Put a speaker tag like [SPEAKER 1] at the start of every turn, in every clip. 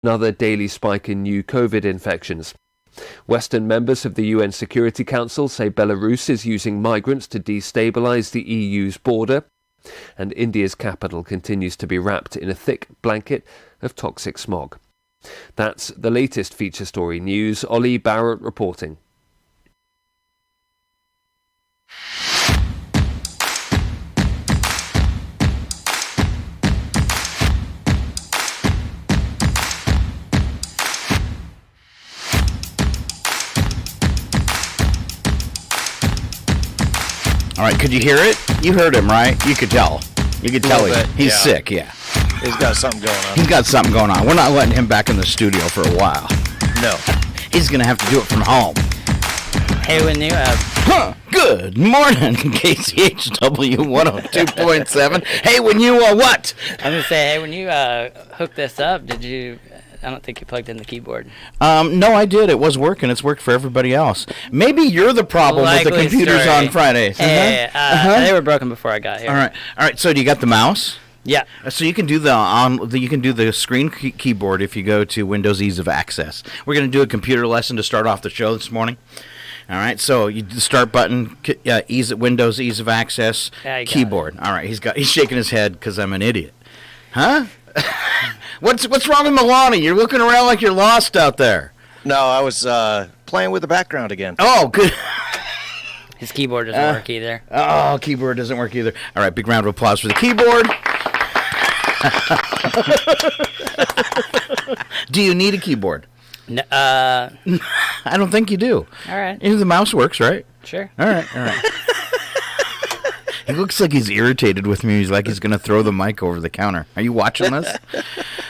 [SPEAKER 1] another daily spike in new COVID infections. Western members of the UN Security Council say Belarus is using migrants to destabilise the EU's border, and India's capital continues to be wrapped in a thick blanket of toxic smog. That's the latest feature story news. Ollie Barrett reporting.
[SPEAKER 2] All right, could you hear it? You heard him, right? You could tell. You could tell he's sick, yeah.
[SPEAKER 3] He's got something going on.
[SPEAKER 2] He's got something going on. We're not letting him back in the studio for a while.
[SPEAKER 3] No.
[SPEAKER 2] He's going to have to do it from home.
[SPEAKER 4] Hey, when you...
[SPEAKER 2] Good morning, KCHW 102.7. Hey, when you, what?
[SPEAKER 4] I'm going to say, hey, when you hooked this up, did you... I don't think you plugged in the keyboard.
[SPEAKER 2] No, I did. It was working. It's worked for everybody else. Maybe you're the problem with the computers on Fridays.
[SPEAKER 4] Hey, they were broken before I got here.
[SPEAKER 2] All right. So do you got the mouse?
[SPEAKER 4] Yeah.
[SPEAKER 2] So you can do the screen keyboard if you go to Windows Ease of Access. We're going to do a computer lesson to start off the show this morning. All right. So the start button, Windows Ease of Access, keyboard. All right. He's shaking his head because I'm an idiot. Huh? What's wrong with Milani? You're looking around like you're lost out there.
[SPEAKER 3] No, I was playing with the background again.
[SPEAKER 2] Oh, good.
[SPEAKER 4] His keyboard doesn't work either.
[SPEAKER 2] Oh, keyboard doesn't work either. All right, big round of applause for the keyboard. Do you need a keyboard?
[SPEAKER 4] No,
[SPEAKER 2] I don't think you do.
[SPEAKER 4] All right.
[SPEAKER 2] The mouse works, right?
[SPEAKER 4] Sure.
[SPEAKER 2] All right. He looks like he's irritated with me. He's like he's going to throw the mic over the counter. Are you watching this?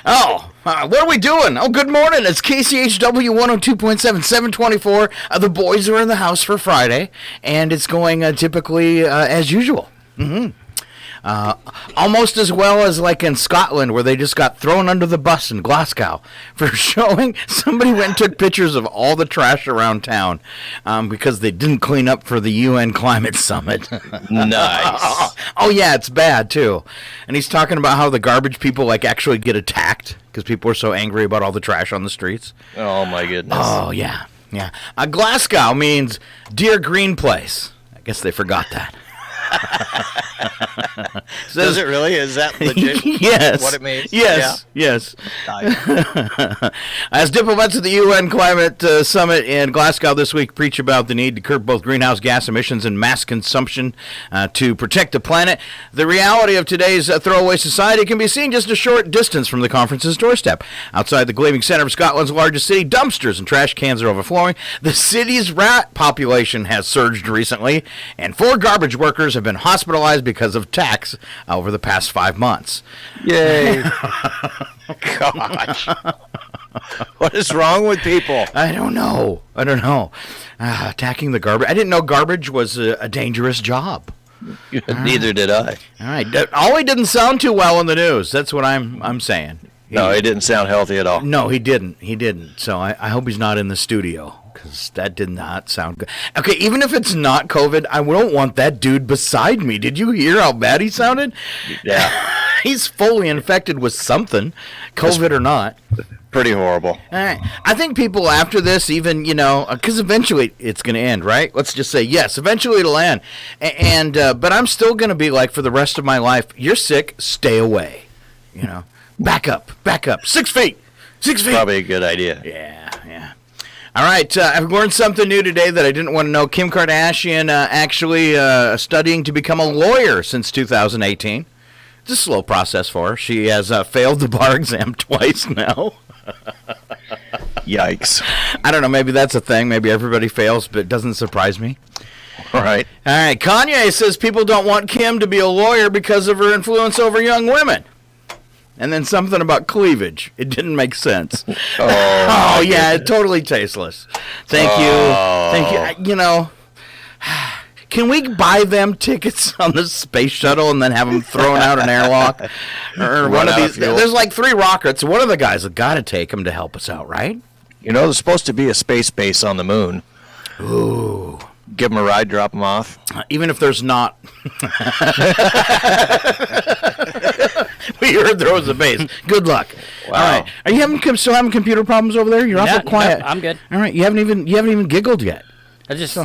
[SPEAKER 2] What are we doing? Oh, good morning. It's KCHW 102.7, 724. The boys are in the house for Friday, and it's going typically as usual. Mm-hmm. Almost as well as like in Scotland, where they just got thrown under the bus in Glasgow for showing. Somebody went and took pictures of all the trash around town because they didn't clean up for the UN Climate Summit.
[SPEAKER 3] Nice.
[SPEAKER 2] Oh yeah, it's bad too. And he's talking about how the garbage people like actually get attacked because people are so angry about all the trash on the streets.
[SPEAKER 3] Oh my goodness.
[SPEAKER 2] Oh yeah. Glasgow means dear green place. I guess they forgot that.
[SPEAKER 3] Does it really? Is that legit?
[SPEAKER 2] Yes.
[SPEAKER 3] What it means?
[SPEAKER 2] Yes. As diplomats at the UN Climate Summit in Glasgow this week preach about the need to curb both greenhouse gas emissions and mass consumption to protect the planet, the reality of today's throwaway society can be seen just a short distance from the conference's doorstep. Outside the gleaming center of Scotland's largest city, dumpsters and trash cans are overflowing. The city's rat population has surged recently, and 4 garbage workers have been hospitalized because of tax over the past 5 months.
[SPEAKER 3] Yay. Gosh. What is wrong with people?
[SPEAKER 2] I don't know. Attacking the garbage. I didn't know garbage was a dangerous job.
[SPEAKER 3] Neither did I.
[SPEAKER 2] All right. Ollie didn't sound too well in the news. That's what I'm saying.
[SPEAKER 3] No, he didn't sound healthy at all.
[SPEAKER 2] No, he didn't. So I hope he's not in the studio, because that did not sound good. Okay, even if it's not COVID, I don't want that dude beside me. Did you hear how bad he sounded?
[SPEAKER 3] Yeah.
[SPEAKER 2] He's fully infected with something, COVID or not.
[SPEAKER 3] Pretty horrible.
[SPEAKER 2] All right. I think people after this even, because eventually it's going to end, right? Let's just say, yes, eventually it'll end. But I'm still going to be like, for the rest of my life, you're sick, stay away. Back up. 6 feet. 6 feet.
[SPEAKER 3] Probably a good idea.
[SPEAKER 2] Yeah. All right, I've learned something new today that I didn't want to know. Kim Kardashian actually studying to become a lawyer since 2018. It's a slow process for her. She has failed the bar exam twice now.
[SPEAKER 3] Yikes.
[SPEAKER 2] I don't know, maybe that's a thing. Maybe everybody fails, but it doesn't surprise me.
[SPEAKER 3] All right.
[SPEAKER 2] Kanye says people don't want Kim to be a lawyer because of her influence over young women. And then something about cleavage. It didn't make sense. Oh yeah, totally tasteless. Thank you. Can we buy them tickets on the space shuttle and then have them thrown out an airlock? Or one of these? There's like 3 rockets. One of the guys have got to take them to help us out, right?
[SPEAKER 3] There's supposed to be a space base on the moon.
[SPEAKER 2] Ooh.
[SPEAKER 3] Give them a ride, drop them off.
[SPEAKER 2] Even if there's not. We heard there was a base. Good luck.
[SPEAKER 3] Wow.
[SPEAKER 2] All right. Are you still having computer problems over there? You're awful quiet.
[SPEAKER 4] No, I'm good.
[SPEAKER 2] All right. You haven't even giggled yet.
[SPEAKER 4] I just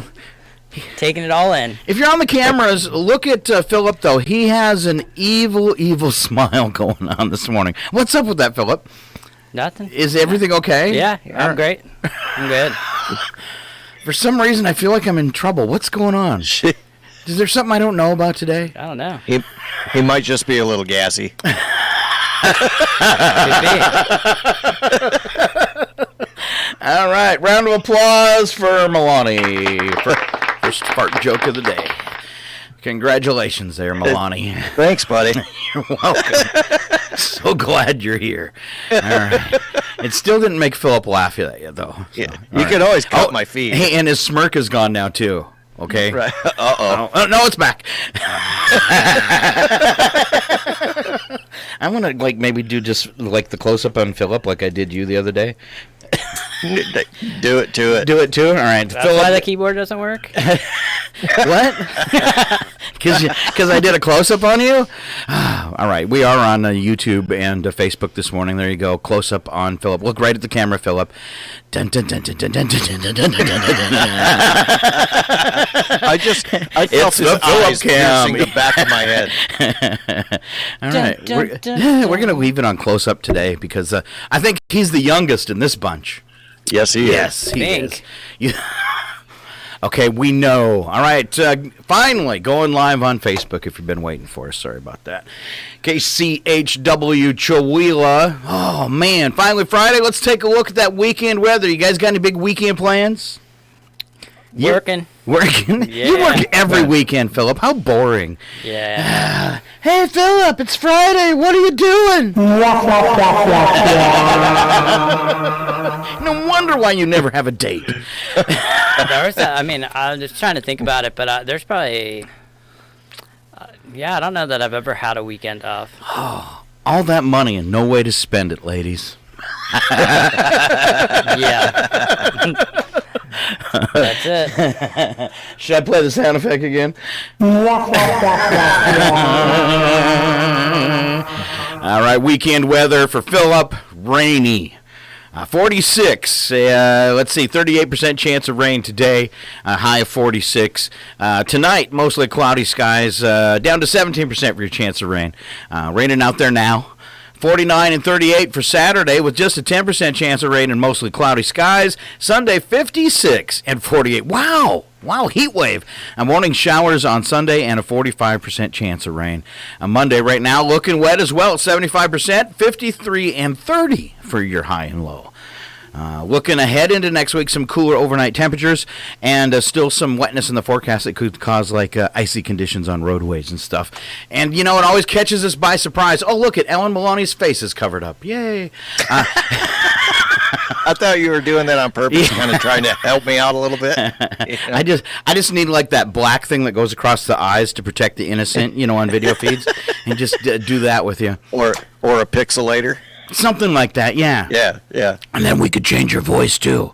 [SPEAKER 4] taking it all in.
[SPEAKER 2] If you're on the cameras, look at Phillip, though. He has an evil, evil smile going on this morning. What's up with that, Phillip?
[SPEAKER 4] Nothing.
[SPEAKER 2] Is everything okay?
[SPEAKER 4] Yeah, I'm great. I'm good.
[SPEAKER 2] For some reason, I feel like I'm in trouble. What's going on? Is there something I don't know about today?
[SPEAKER 4] I don't know.
[SPEAKER 3] He might just be a little gassy.
[SPEAKER 4] Could be.
[SPEAKER 2] All right. Round of applause for Milani. First fart joke of the day. Congratulations there, Milani.
[SPEAKER 3] Thanks, buddy.
[SPEAKER 2] You're welcome. So glad you're here. All right. It still didn't make Phillip laugh at you, though. So.
[SPEAKER 3] Yeah. You can always cut my feed.
[SPEAKER 2] Hey, and his smirk is gone now, too. Okay?
[SPEAKER 3] Right. Uh-oh.
[SPEAKER 2] Oh, no, it's back. I want to, maybe do just, the close-up on Phillip like I did you the other day.
[SPEAKER 3] Do it to it.
[SPEAKER 2] Do it, too? All right.
[SPEAKER 4] That's why the keyboard doesn't work?
[SPEAKER 2] What? Because I did a close-up on you? All right. We are on YouTube and Facebook this morning. There you go. Close-up on Phillip. Look right at the camera, Phillip. Dun, dun, dun, dun, dun, dun, dun, dun, dun, dun, dun, dun. I felt
[SPEAKER 3] It's
[SPEAKER 2] his
[SPEAKER 3] the
[SPEAKER 2] eyes
[SPEAKER 3] cam.
[SPEAKER 2] piercing
[SPEAKER 3] The back of my head.
[SPEAKER 2] All right. We're going to leave it on close-up today because I think he's the youngest in this bunch.
[SPEAKER 3] Yes, he
[SPEAKER 2] Yes,
[SPEAKER 3] is.
[SPEAKER 2] he is. Okay, we know. All right, finally going live on Facebook if you've been waiting for us. Sorry about that. KCHW Chihuahua. Oh, man, finally Friday. Let's take a look at that weekend weather. You guys got any big weekend plans?
[SPEAKER 4] Working.
[SPEAKER 2] Working?
[SPEAKER 4] Yeah.
[SPEAKER 2] You work every weekend, Phillip. How boring.
[SPEAKER 4] Yeah.
[SPEAKER 2] Hey, Phillip, it's Friday. What are you doing? No wonder why you never have a date.
[SPEAKER 4] I'm just trying to think about it, but there's probably, I don't know that I've ever had a weekend off.
[SPEAKER 2] All that money and no way to spend it, ladies.
[SPEAKER 4] Yeah. That's it.
[SPEAKER 2] Should I play the sound effect again? All right, weekend weather for Phillip, rainy. 46, let's see, 38% chance of rain today, high of 46. Tonight, mostly cloudy skies, down to 17% for your chance of rain. Raining out there now. 49 and 38 for Saturday with just a 10% chance of rain and mostly cloudy skies. Sunday, 56 and 48. Wow, heat wave. Morning showers on Sunday and a 45% chance of rain. On Monday right now, looking wet as well, 75%, 53 and 30 for your high and low. Looking ahead into next week, some cooler overnight temperatures and still some wetness in the forecast that could cause icy conditions on roadways and stuff. And, it always catches us by surprise. Oh, look at Ellen Maloney's face is covered up. Yay.
[SPEAKER 3] I thought you were doing that on purpose, kind of trying to help me out a little bit.
[SPEAKER 2] I just need that black thing that goes across the eyes to protect the innocent, on video feeds, and just do that with you.
[SPEAKER 3] Or a pixelator.
[SPEAKER 2] Something like that, yeah.
[SPEAKER 3] Yeah.
[SPEAKER 2] And then we could change your voice, too.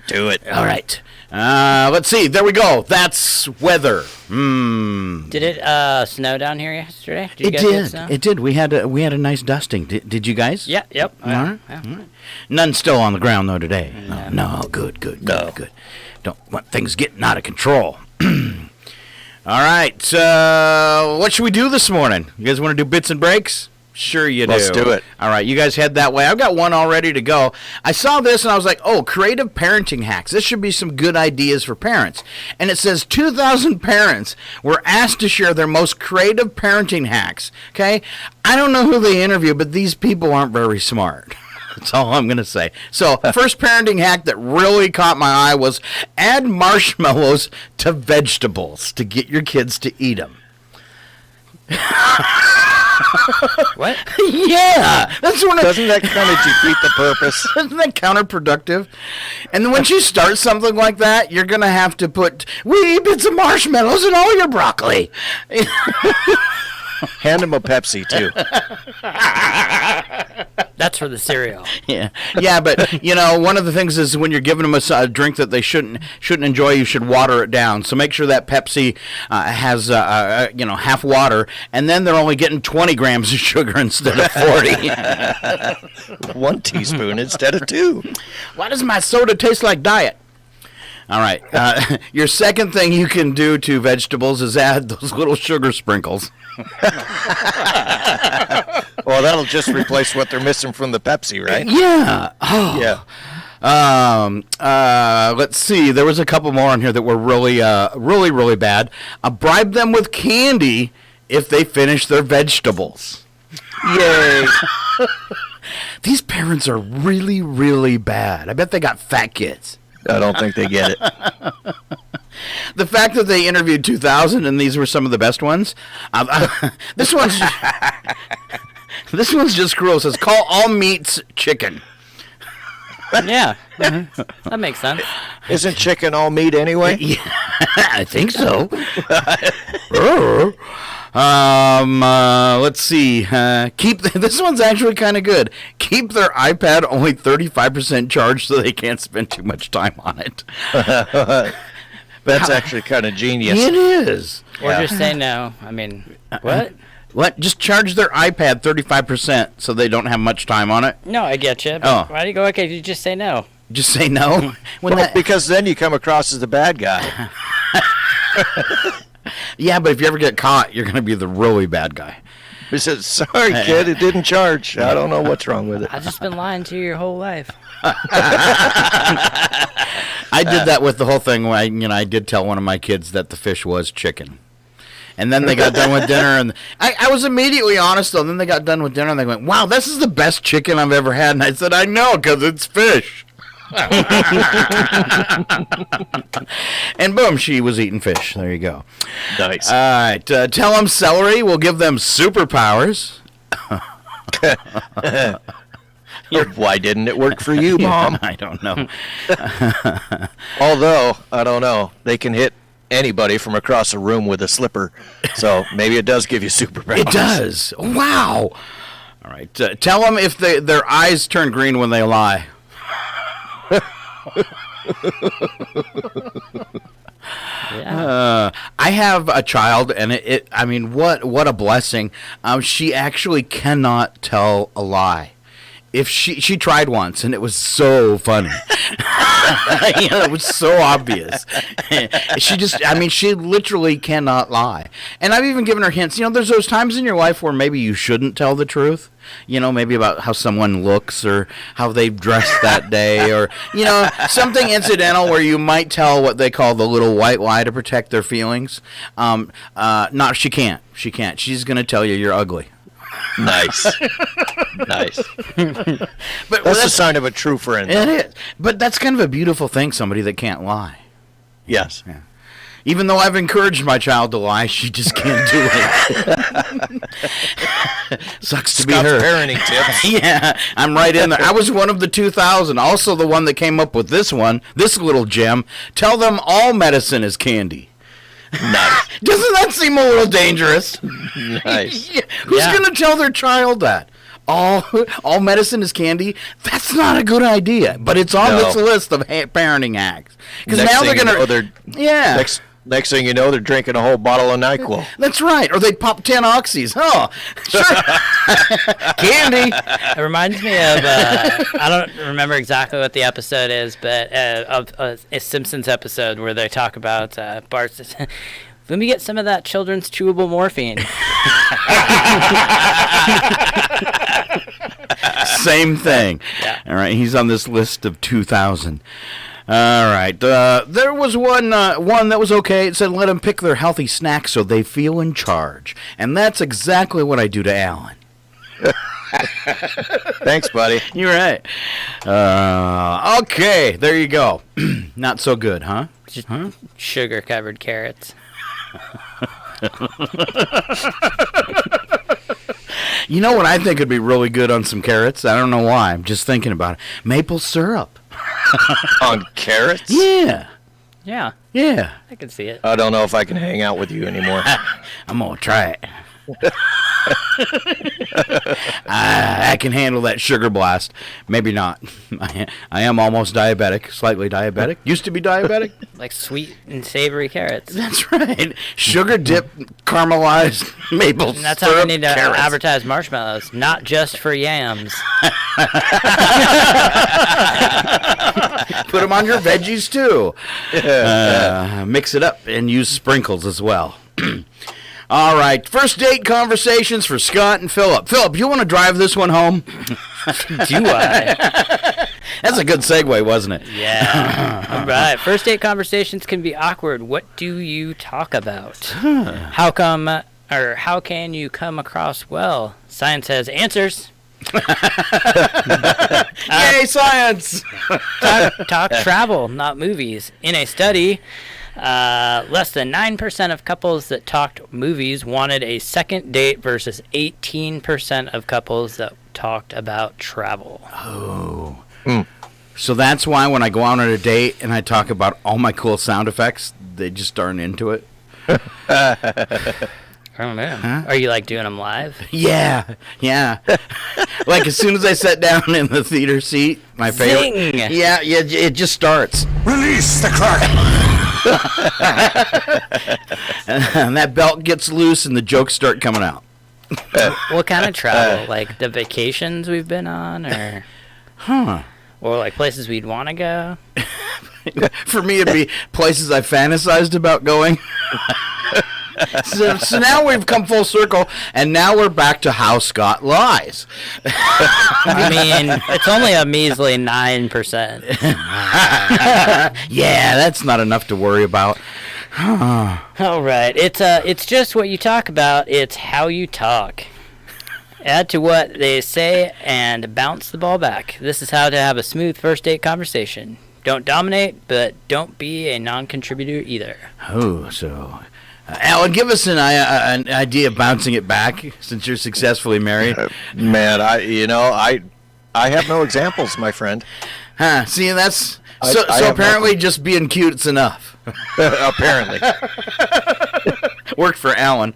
[SPEAKER 3] Do it.
[SPEAKER 2] All right. Let's see. There we go. That's weather.
[SPEAKER 4] Did it snow down here yesterday? Did you guys get snow?
[SPEAKER 2] It did. We had a nice dusting. Did you guys?
[SPEAKER 4] Yeah. Yep.
[SPEAKER 2] All right.
[SPEAKER 4] Yeah.
[SPEAKER 2] All right. None still on the ground though today.
[SPEAKER 4] No.
[SPEAKER 2] No. Good. Don't want things getting out of control. All right. What should we do this morning? You guys want to do bits and breaks? Sure you do.
[SPEAKER 3] Let's do it.
[SPEAKER 2] All right, you guys head that way. I've got one all ready to go. I saw this and I was like, creative parenting hacks. This should be some good ideas for parents. And it says 2,000 parents were asked to share their most creative parenting hacks. Okay? I don't know who they interview, but these people aren't very smart. That's all I'm going to say. So, first parenting hack that really caught my eye was add marshmallows to vegetables to get your kids to eat them.
[SPEAKER 4] What?
[SPEAKER 2] Yeah, that's one.
[SPEAKER 3] Doesn't that kind of defeat the purpose?
[SPEAKER 2] Isn't that counterproductive? And then once you start something like that, you're gonna have to put wee bits of marshmallows in all your broccoli.
[SPEAKER 3] Hand him a Pepsi, too.
[SPEAKER 4] That's for the cereal.
[SPEAKER 2] Yeah, but one of the things is when you're giving them a drink that they shouldn't enjoy, you should water it down. So make sure that Pepsi has half water, and then they're only getting 20 grams of sugar instead of 40.
[SPEAKER 3] 1 teaspoon instead of 2.
[SPEAKER 2] Why does my soda taste like diet? All right. Your second thing you can do to vegetables is add those little sugar sprinkles.
[SPEAKER 3] Well, that'll just replace what they're missing from the Pepsi, right?
[SPEAKER 2] Yeah. Oh.
[SPEAKER 3] Yeah.
[SPEAKER 2] Let's see. There was a couple more on here that were really, really bad. Bribe them with candy if they finish their vegetables.
[SPEAKER 3] Yay.
[SPEAKER 2] These parents are really, really bad. I bet they got fat kids.
[SPEAKER 3] I don't think they get it.
[SPEAKER 2] The fact that they interviewed 2,000 and these were some of the best ones. This one's just cruel. It says, call all meats chicken.
[SPEAKER 4] Yeah. Mm-hmm. That makes sense.
[SPEAKER 3] Isn't chicken all meat anyway?
[SPEAKER 2] Yeah, I think so. Let's see. This one's actually kind of good. Keep their iPad only 35% charged so they can't spend too much time on it.
[SPEAKER 3] That's actually kind of genius.
[SPEAKER 2] It is.
[SPEAKER 4] Or just say no. I mean, what?
[SPEAKER 2] What? Just charge their iPad 35% so they don't have much time on it?
[SPEAKER 4] No, I get you.
[SPEAKER 2] Oh.
[SPEAKER 4] Why do you go, okay, you just say no?
[SPEAKER 2] Just say no?
[SPEAKER 3] Because then you come across as the bad guy.
[SPEAKER 2] Yeah, but if you ever get caught, you're going to be the really bad guy.
[SPEAKER 3] He says, sorry, kid, it didn't charge. I don't know what's wrong with it.
[SPEAKER 4] I've just been lying to you your whole life.
[SPEAKER 2] I did that with the whole thing when I did tell one of my kids that the fish was chicken. And then they got done with dinner, and I was immediately honest, though. Then they got done with dinner, and they went, wow, this is the best chicken I've ever had. And I said, I know, because it's fish. And boom, she was eating fish. There you go.
[SPEAKER 3] Nice.
[SPEAKER 2] All right. Tell them celery will give them superpowers.
[SPEAKER 3] Why didn't it work for you, Mom?
[SPEAKER 2] I don't know.
[SPEAKER 3] Although, I don't know. They can hit anybody from across a room with a slipper. So maybe it does give you superpowers.
[SPEAKER 2] It does. Wow. All right. Tell them if their eyes turn green when they lie.
[SPEAKER 4] Yeah.
[SPEAKER 2] I have a child, and I mean, what a blessing. She actually cannot tell a lie. If she tried once, and it was so funny. It was so obvious. She literally cannot lie. And I've even given her hints. There's those times in your life where maybe you shouldn't tell the truth. Maybe about how someone looks or how they've dressed that day or, something incidental where you might tell what they call the little white lie to protect their feelings. No, she can't. She can't. She's going to tell you you're ugly.
[SPEAKER 3] Nice. Nice.
[SPEAKER 2] But
[SPEAKER 3] that's a sign of a true friend.
[SPEAKER 2] It is. But that's kind of a beautiful thing, somebody that can't lie.
[SPEAKER 3] Yes.
[SPEAKER 2] Yeah. Even though I've encouraged my child to lie, she just can't do it. Sucks to be her.
[SPEAKER 3] Parenting tips.
[SPEAKER 2] Yeah, I'm right in there. I was one of the 2,000. Also the one that came up with this little gem. Tell them all medicine is candy.
[SPEAKER 3] Nice.
[SPEAKER 2] Doesn't that seem a little dangerous?
[SPEAKER 3] Nice.
[SPEAKER 2] Yeah. Who's going to tell their child that? All medicine is candy? That's not a good idea. But it's on this list of parenting acts. Because now they're going to... Yeah.
[SPEAKER 3] Next thing you know, they're drinking a whole bottle of NyQuil.
[SPEAKER 2] That's right. Or they'd pop 10 oxys. Oh, sure. Candy.
[SPEAKER 4] It reminds me of, I don't remember exactly what the episode is, but of a Simpsons episode where they talk about Bart says, let me get some of that children's chewable morphine.
[SPEAKER 2] Same thing.
[SPEAKER 4] Yeah.
[SPEAKER 2] All right. He's on this list of 2,000. All right. There was one that was okay. It said let them pick their healthy snacks so they feel in charge. And that's exactly what I do to Alan.
[SPEAKER 3] Thanks, buddy.
[SPEAKER 2] You're right. Okay. There you go. Not so good, huh?
[SPEAKER 4] Just sugar-covered carrots.
[SPEAKER 2] You know what I think would be really good on some carrots? I don't know why. I'm just thinking about it. Maple syrup.
[SPEAKER 3] On carrots?
[SPEAKER 2] Yeah.
[SPEAKER 4] Yeah.
[SPEAKER 2] Yeah.
[SPEAKER 4] I can see it.
[SPEAKER 3] I don't know if I can hang out with you anymore.
[SPEAKER 2] I'm going to try it. I can handle that sugar blast. Maybe not. I am almost diabetic, slightly diabetic. Used to be diabetic.
[SPEAKER 4] Like sweet and savory carrots.
[SPEAKER 2] That's right. Sugar dipped, caramelized maple
[SPEAKER 4] And that's
[SPEAKER 2] syrup
[SPEAKER 4] how we need to
[SPEAKER 2] carrots.
[SPEAKER 4] advertise marshmallows, not just for yams.
[SPEAKER 2] Put them on your veggies too. Mix it up and use sprinkles as well. All right, first date conversations for Scott and Phillip. Phillip, you want to drive this one home?
[SPEAKER 4] Do I?
[SPEAKER 2] That's a good segue, wasn't it?
[SPEAKER 4] Yeah. All right. First date conversations can be awkward. What do you talk about? How can you come across well? Science has answers.
[SPEAKER 2] Yay, science!
[SPEAKER 4] Talk travel, not movies. In a study, less than 9% of couples that talked movies wanted a second date versus 18% of couples that talked about travel.
[SPEAKER 2] Oh. So that's why when I go out on a date and I talk about all my cool sound effects, they just aren't into it.
[SPEAKER 4] I don't know. Huh? Are you like doing them live?
[SPEAKER 2] Yeah. Like as soon as I sat down in the theater seat, my favorite.
[SPEAKER 4] Zing!
[SPEAKER 2] Yeah, it just starts.
[SPEAKER 5] Release the Kraken!
[SPEAKER 2] And that belt gets loose and the jokes start coming out.
[SPEAKER 4] What kind of travel? Like the vacations we've been on, or or like places we'd want to go?
[SPEAKER 2] For me, it'd be places I fantasized about going. So now we've come full circle, and now we're back to how Scott lies.
[SPEAKER 4] I mean, it's only a measly 9%.
[SPEAKER 2] Yeah, that's not enough to worry about.
[SPEAKER 4] All right, it's just what you talk about. It's how you talk. Add to what they say and bounce the ball back. This is how to have a smooth first date conversation. Don't dominate, but don't be a non-contributor either.
[SPEAKER 2] Oh, so... Alan, give us an idea of bouncing it back since you're successfully married.
[SPEAKER 3] Man, I have no examples, my friend.
[SPEAKER 2] See, that's so apparently just being cute is enough.
[SPEAKER 3] Apparently.
[SPEAKER 2] Worked for Alan.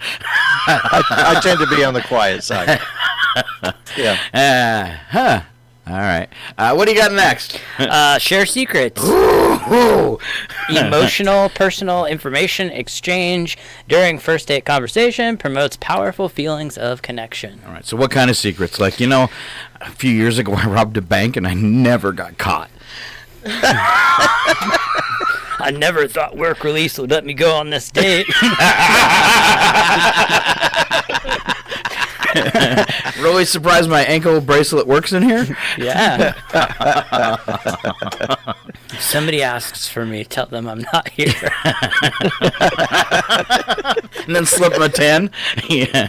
[SPEAKER 3] I tend to be on the quiet side. Yeah.
[SPEAKER 2] All right. What do you got next?
[SPEAKER 4] Share secrets.
[SPEAKER 2] Ooh.
[SPEAKER 4] Emotional, personal information exchange during first date conversation promotes powerful feelings of connection.
[SPEAKER 2] All right. So what kind of secrets? Like, a few years ago I robbed a bank and I never got caught.
[SPEAKER 4] I never thought work release would let me go on this date.
[SPEAKER 2] Really surprised my ankle bracelet works in here?
[SPEAKER 4] Yeah. If somebody asks for me, tell them I'm not here.
[SPEAKER 2] And then slip them a 10? Yeah.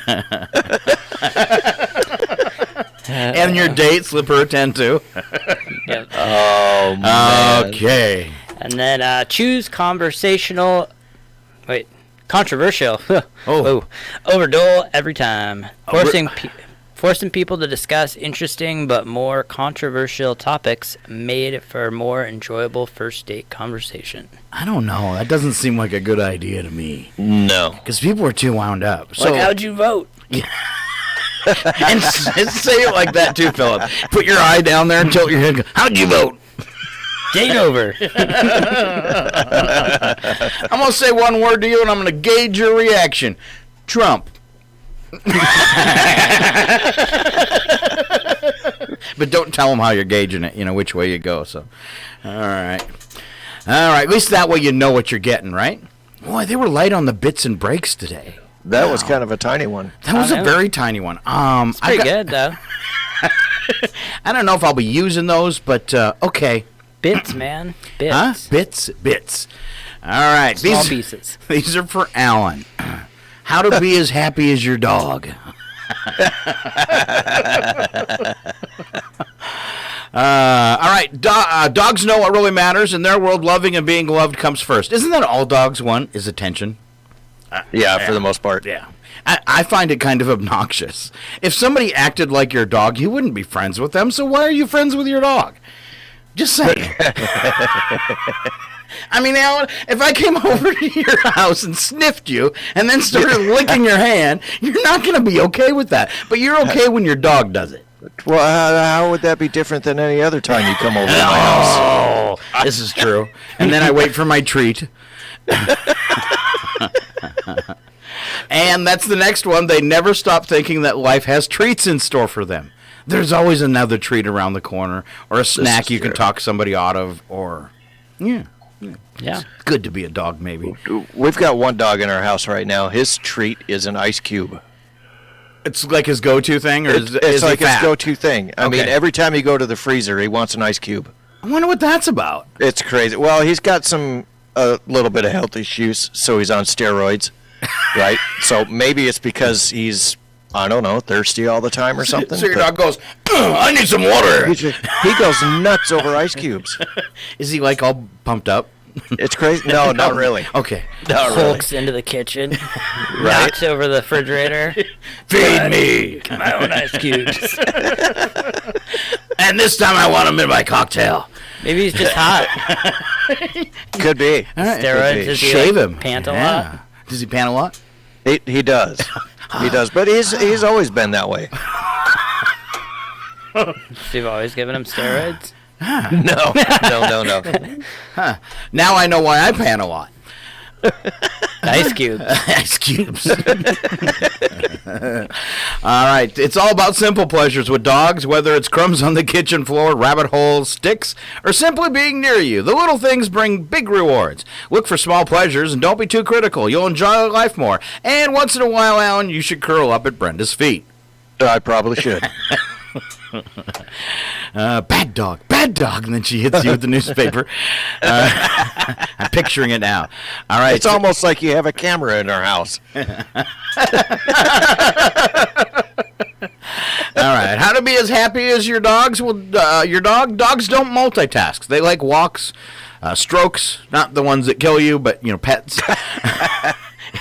[SPEAKER 2] And your date, slip her a 10 too?
[SPEAKER 4] Yep.
[SPEAKER 3] Oh, man.
[SPEAKER 2] Okay.
[SPEAKER 4] And then choose controversial. Overdole every time. Forcing people to discuss interesting but more controversial topics made for a more enjoyable first date conversation.
[SPEAKER 2] I don't know. That doesn't seem like a good idea to me.
[SPEAKER 3] No.
[SPEAKER 2] Because people are too wound up. So,
[SPEAKER 4] Like, how'd you vote?
[SPEAKER 2] and say it like that too, Phillip. Put your eye down there and tilt your head. How'd you vote?
[SPEAKER 4] Date over.
[SPEAKER 2] I'm going to say one word to you, and I'm going to gauge your reaction. Trump. But don't tell them how you're gauging it, which way you go. So, all right. At least that way you know what you're getting, right? Boy, they were light on the bits and breaks today.
[SPEAKER 3] That was kind of a tiny one.
[SPEAKER 2] That was a very tiny one.
[SPEAKER 4] It's pretty good, though.
[SPEAKER 2] I don't know if I'll be using those, but okay.
[SPEAKER 4] Bits, man. Bits.
[SPEAKER 2] Huh? Bits. All right.
[SPEAKER 4] Small pieces.
[SPEAKER 2] These are for Alan. How to be as happy as your dog. All right. Dogs know what really matters. In their world, loving and being loved comes first. Isn't that all dogs want is attention?
[SPEAKER 3] Yeah, for the most part.
[SPEAKER 2] Yeah. I find it kind of obnoxious. If somebody acted like your dog, you wouldn't be friends with them, so why are you friends with your dog? Just saying. I mean, Alan, if I came over to your house and sniffed you and then started licking your hand, you're not going to be okay with that. But you're okay when your dog does it.
[SPEAKER 3] Well, how would that be different than any other time you come over to my house?
[SPEAKER 2] Oh, this is true. And then I wait for my treat. And that's the next one. They never stop thinking that life has treats in store for them. There's always another treat around the corner, or a snack you can talk somebody out of, or yeah. It's good to be a dog, maybe.
[SPEAKER 3] We've got one dog in our house right now. His treat is an ice cube.
[SPEAKER 2] It's like his go-to thing, or
[SPEAKER 3] it's like his go-to thing. I mean,
[SPEAKER 2] Okay.
[SPEAKER 3] every time you go to the freezer, he wants an ice cube.
[SPEAKER 2] I wonder what that's about.
[SPEAKER 3] It's crazy. Well, he's got a little bit of health issues, so he's on steroids, right? So maybe it's because he's, I don't know, thirsty all the time or something.
[SPEAKER 2] So your dog goes, I need some water.
[SPEAKER 3] He goes nuts over ice cubes.
[SPEAKER 2] Is he like all pumped up?
[SPEAKER 3] It's crazy. No, not really.
[SPEAKER 2] Okay.
[SPEAKER 3] Not really.
[SPEAKER 4] Hulks into the kitchen, knocks over the refrigerator.
[SPEAKER 2] Feed me.
[SPEAKER 4] My own ice cubes.
[SPEAKER 2] And this time I want him in my cocktail.
[SPEAKER 4] Maybe he's just hot.
[SPEAKER 3] Could be.
[SPEAKER 4] Steroids. Does he
[SPEAKER 2] Shave
[SPEAKER 4] like
[SPEAKER 2] him.
[SPEAKER 4] pant a lot?
[SPEAKER 2] Does he pant a lot?
[SPEAKER 3] He does. He does. But he's always been that way.
[SPEAKER 4] So you've always given him steroids?
[SPEAKER 3] No.
[SPEAKER 2] Huh. Now I know why I pant a lot.
[SPEAKER 4] Ice cubes.
[SPEAKER 2] Ice cubes. All right. It's all about simple pleasures with dogs, whether it's crumbs on the kitchen floor, rabbit holes, sticks, or simply being near you. The little things bring big rewards. Look for small pleasures and don't be too critical. You'll enjoy life more. And once in a while, Alan, you should curl up at Brenda's feet.
[SPEAKER 3] I probably should.
[SPEAKER 2] Bad dog. And then she hits you with the newspaper. I'm picturing it now. All right.
[SPEAKER 3] It's almost like you have a camera in our house.
[SPEAKER 2] All right. How to be as happy as your dogs? Well, dogs don't multitask. They like walks, strokes, not the ones that kill you, but, pets.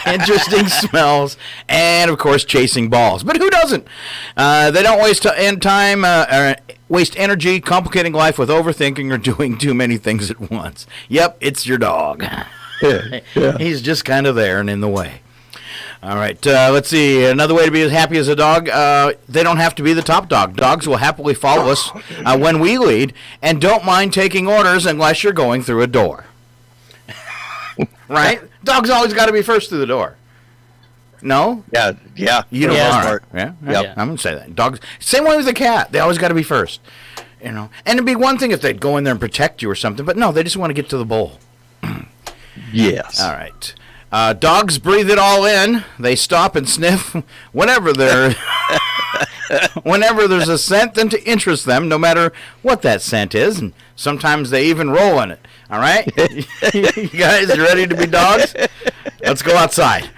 [SPEAKER 2] Interesting smells, and of course chasing balls. But who doesn't? They don't waste time or waste energy complicating life with overthinking or doing too many things at once. Yep, it's your dog.
[SPEAKER 3] Yeah.
[SPEAKER 2] He's just kind of there and in the way. All right, let's see. Another way to be as happy as a dog, they don't have to be the top dog. Dogs will happily follow us when we lead and don't mind taking orders unless you're going through a door. Right? Dogs always got to be first through the door. No?
[SPEAKER 3] Yeah.
[SPEAKER 2] You don't
[SPEAKER 3] Yeah.
[SPEAKER 2] are. Yeah?
[SPEAKER 3] Yep.
[SPEAKER 2] I'm going to say that. Dogs, same way with a cat. They always got to be first. And it'd be one thing if they'd go in there and protect you or something, but no, they just want to get to the bowl.
[SPEAKER 3] Yes.
[SPEAKER 2] All right. Dogs breathe it all in. They stop and sniff whenever there's a scent that interests them, no matter what that scent is. And sometimes they even roll in it. All right? You guys ready to be dogs? Let's go outside.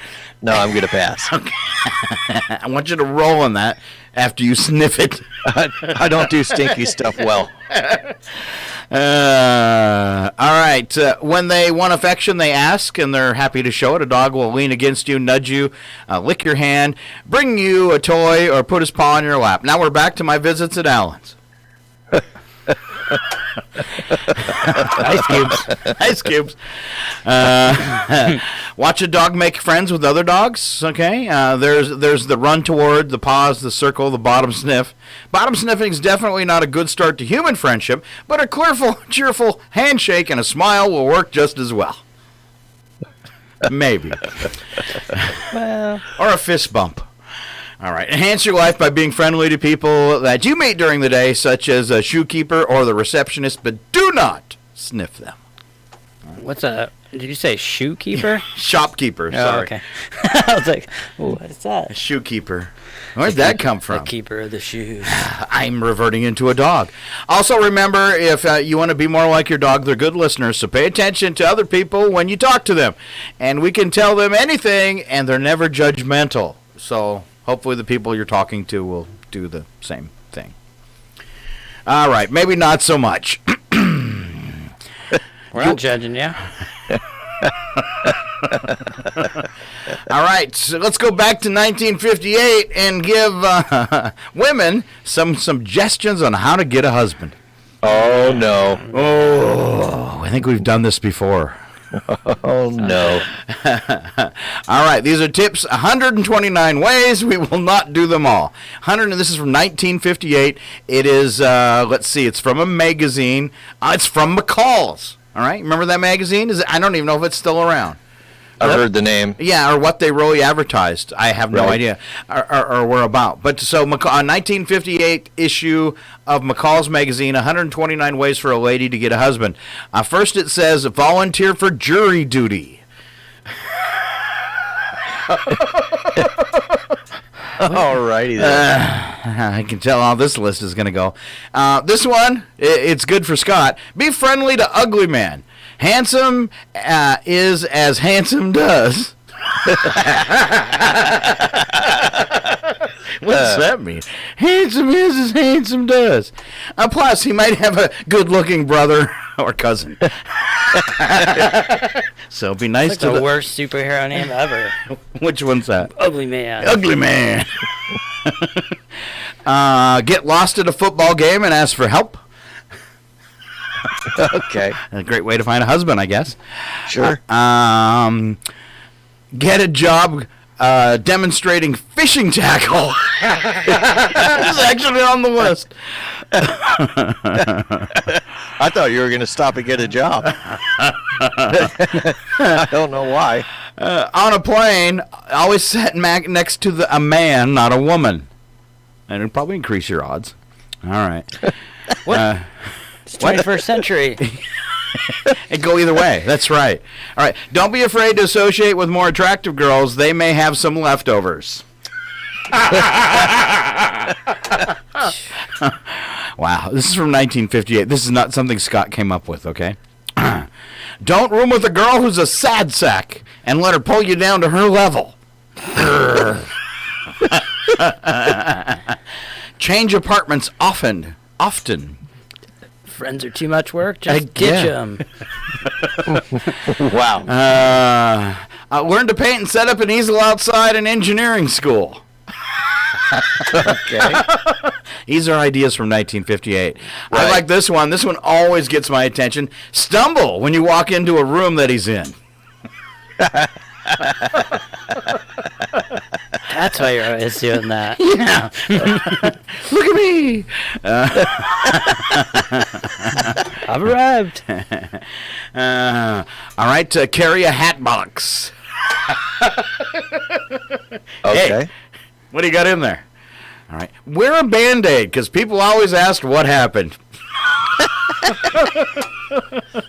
[SPEAKER 3] No, I'm going to pass.
[SPEAKER 2] Okay. I want you to roll in that after you sniff it.
[SPEAKER 3] I don't do stinky stuff well.
[SPEAKER 2] All right. When they want affection, they ask, and they're happy to show it. A dog will lean against you, nudge you, lick your hand, bring you a toy, or put his paw on your lap. Now we're back to my visits at Allen's. Ice cubes. Watch a dog make friends with other dogs. Okay. There's the run toward, the pause, the circle, the bottom sniff. Bottom sniffing is definitely not a good start to human friendship, but a cheerful handshake and a smile will work just as well. Maybe.
[SPEAKER 4] Well,
[SPEAKER 2] or a fist bump. All right. Enhance your life by being friendly to people that you meet during the day, such as a shoe keeper or the receptionist, but do not sniff them.
[SPEAKER 4] did you say shoe keeper?
[SPEAKER 2] Shopkeeper,
[SPEAKER 4] Oh,
[SPEAKER 2] sorry.
[SPEAKER 4] okay. I was like, what is
[SPEAKER 2] A
[SPEAKER 4] that?
[SPEAKER 2] shoe keeper. Where'd that come
[SPEAKER 4] The
[SPEAKER 2] from?
[SPEAKER 4] keeper of the shoes.
[SPEAKER 2] I'm reverting into a dog. Also, remember, if you want to be more like your dog, they're good listeners, so pay attention to other people when you talk to them. And we can tell them anything, and they're never judgmental. So hopefully the people you're talking to will do the same thing. All right, maybe not so much.
[SPEAKER 4] We're not judging you.
[SPEAKER 2] All right, so let's go back to 1958 and give women some suggestions on how to get a husband.
[SPEAKER 3] Oh, no.
[SPEAKER 2] Oh, think we've done this before.
[SPEAKER 3] Oh, no.
[SPEAKER 2] All right, these are tips, 129 ways. We will not do them all. This is from 1958. It is, let's see, it's from a magazine. It's from McCall's. All right, remember that magazine? I don't even know if it's still around.
[SPEAKER 3] I've heard the name.
[SPEAKER 2] Yeah, or what they really advertised. I have no idea, or where about. But so, a 1958 issue of McCall's magazine, 129 ways for a lady to get a husband. First, it says, volunteer for jury duty.
[SPEAKER 3] Alrighty then.
[SPEAKER 2] I can tell how this list is going to go. This one, it's good for Scott. Be friendly to ugly man. Handsome is as handsome does. What does that mean? Handsome is as handsome does. Plus, he might have a good-looking brother or cousin. So it'd be nice
[SPEAKER 4] It's
[SPEAKER 2] to
[SPEAKER 4] like the worst superhero name ever.
[SPEAKER 2] Which one's that?
[SPEAKER 4] Ugly man.
[SPEAKER 2] Ugly man. Get lost at a football game and ask for help.
[SPEAKER 3] Okay.
[SPEAKER 2] A great way to find a husband, I guess.
[SPEAKER 3] Sure.
[SPEAKER 2] Get a job demonstrating fishing tackle. It's actually on the list.
[SPEAKER 3] I thought you were going to stop and get a job. I don't know why.
[SPEAKER 2] On a plane, always sit next to a man, not a woman. And it'll probably increase your odds. All right.
[SPEAKER 4] What? It's 21st century.
[SPEAKER 2] It go either way. That's right. All right. Don't be afraid to associate with more attractive girls. They may have some leftovers. Wow. This is from 1958. This is not something Scott came up with, okay? Don't room with a girl who's a sad sack and let her pull you down to her level. Change apartments often.
[SPEAKER 4] Friends are too much work. Just ditch them.
[SPEAKER 3] Wow.
[SPEAKER 2] Learn to paint and set up an easel outside an engineering school.
[SPEAKER 3] Okay.
[SPEAKER 2] These are ideas from 1958.
[SPEAKER 3] Right.
[SPEAKER 2] I like this one. This one always gets my attention. Stumble when you walk into a room that he's in.
[SPEAKER 4] That's why you're always doing that.
[SPEAKER 2] Yeah. Look at me.
[SPEAKER 4] I've arrived.
[SPEAKER 2] All right. Carry a hat box.
[SPEAKER 3] Okay.
[SPEAKER 2] Hey, what do you got in there? All right. Wear a Band-Aid, because people always ask what happened.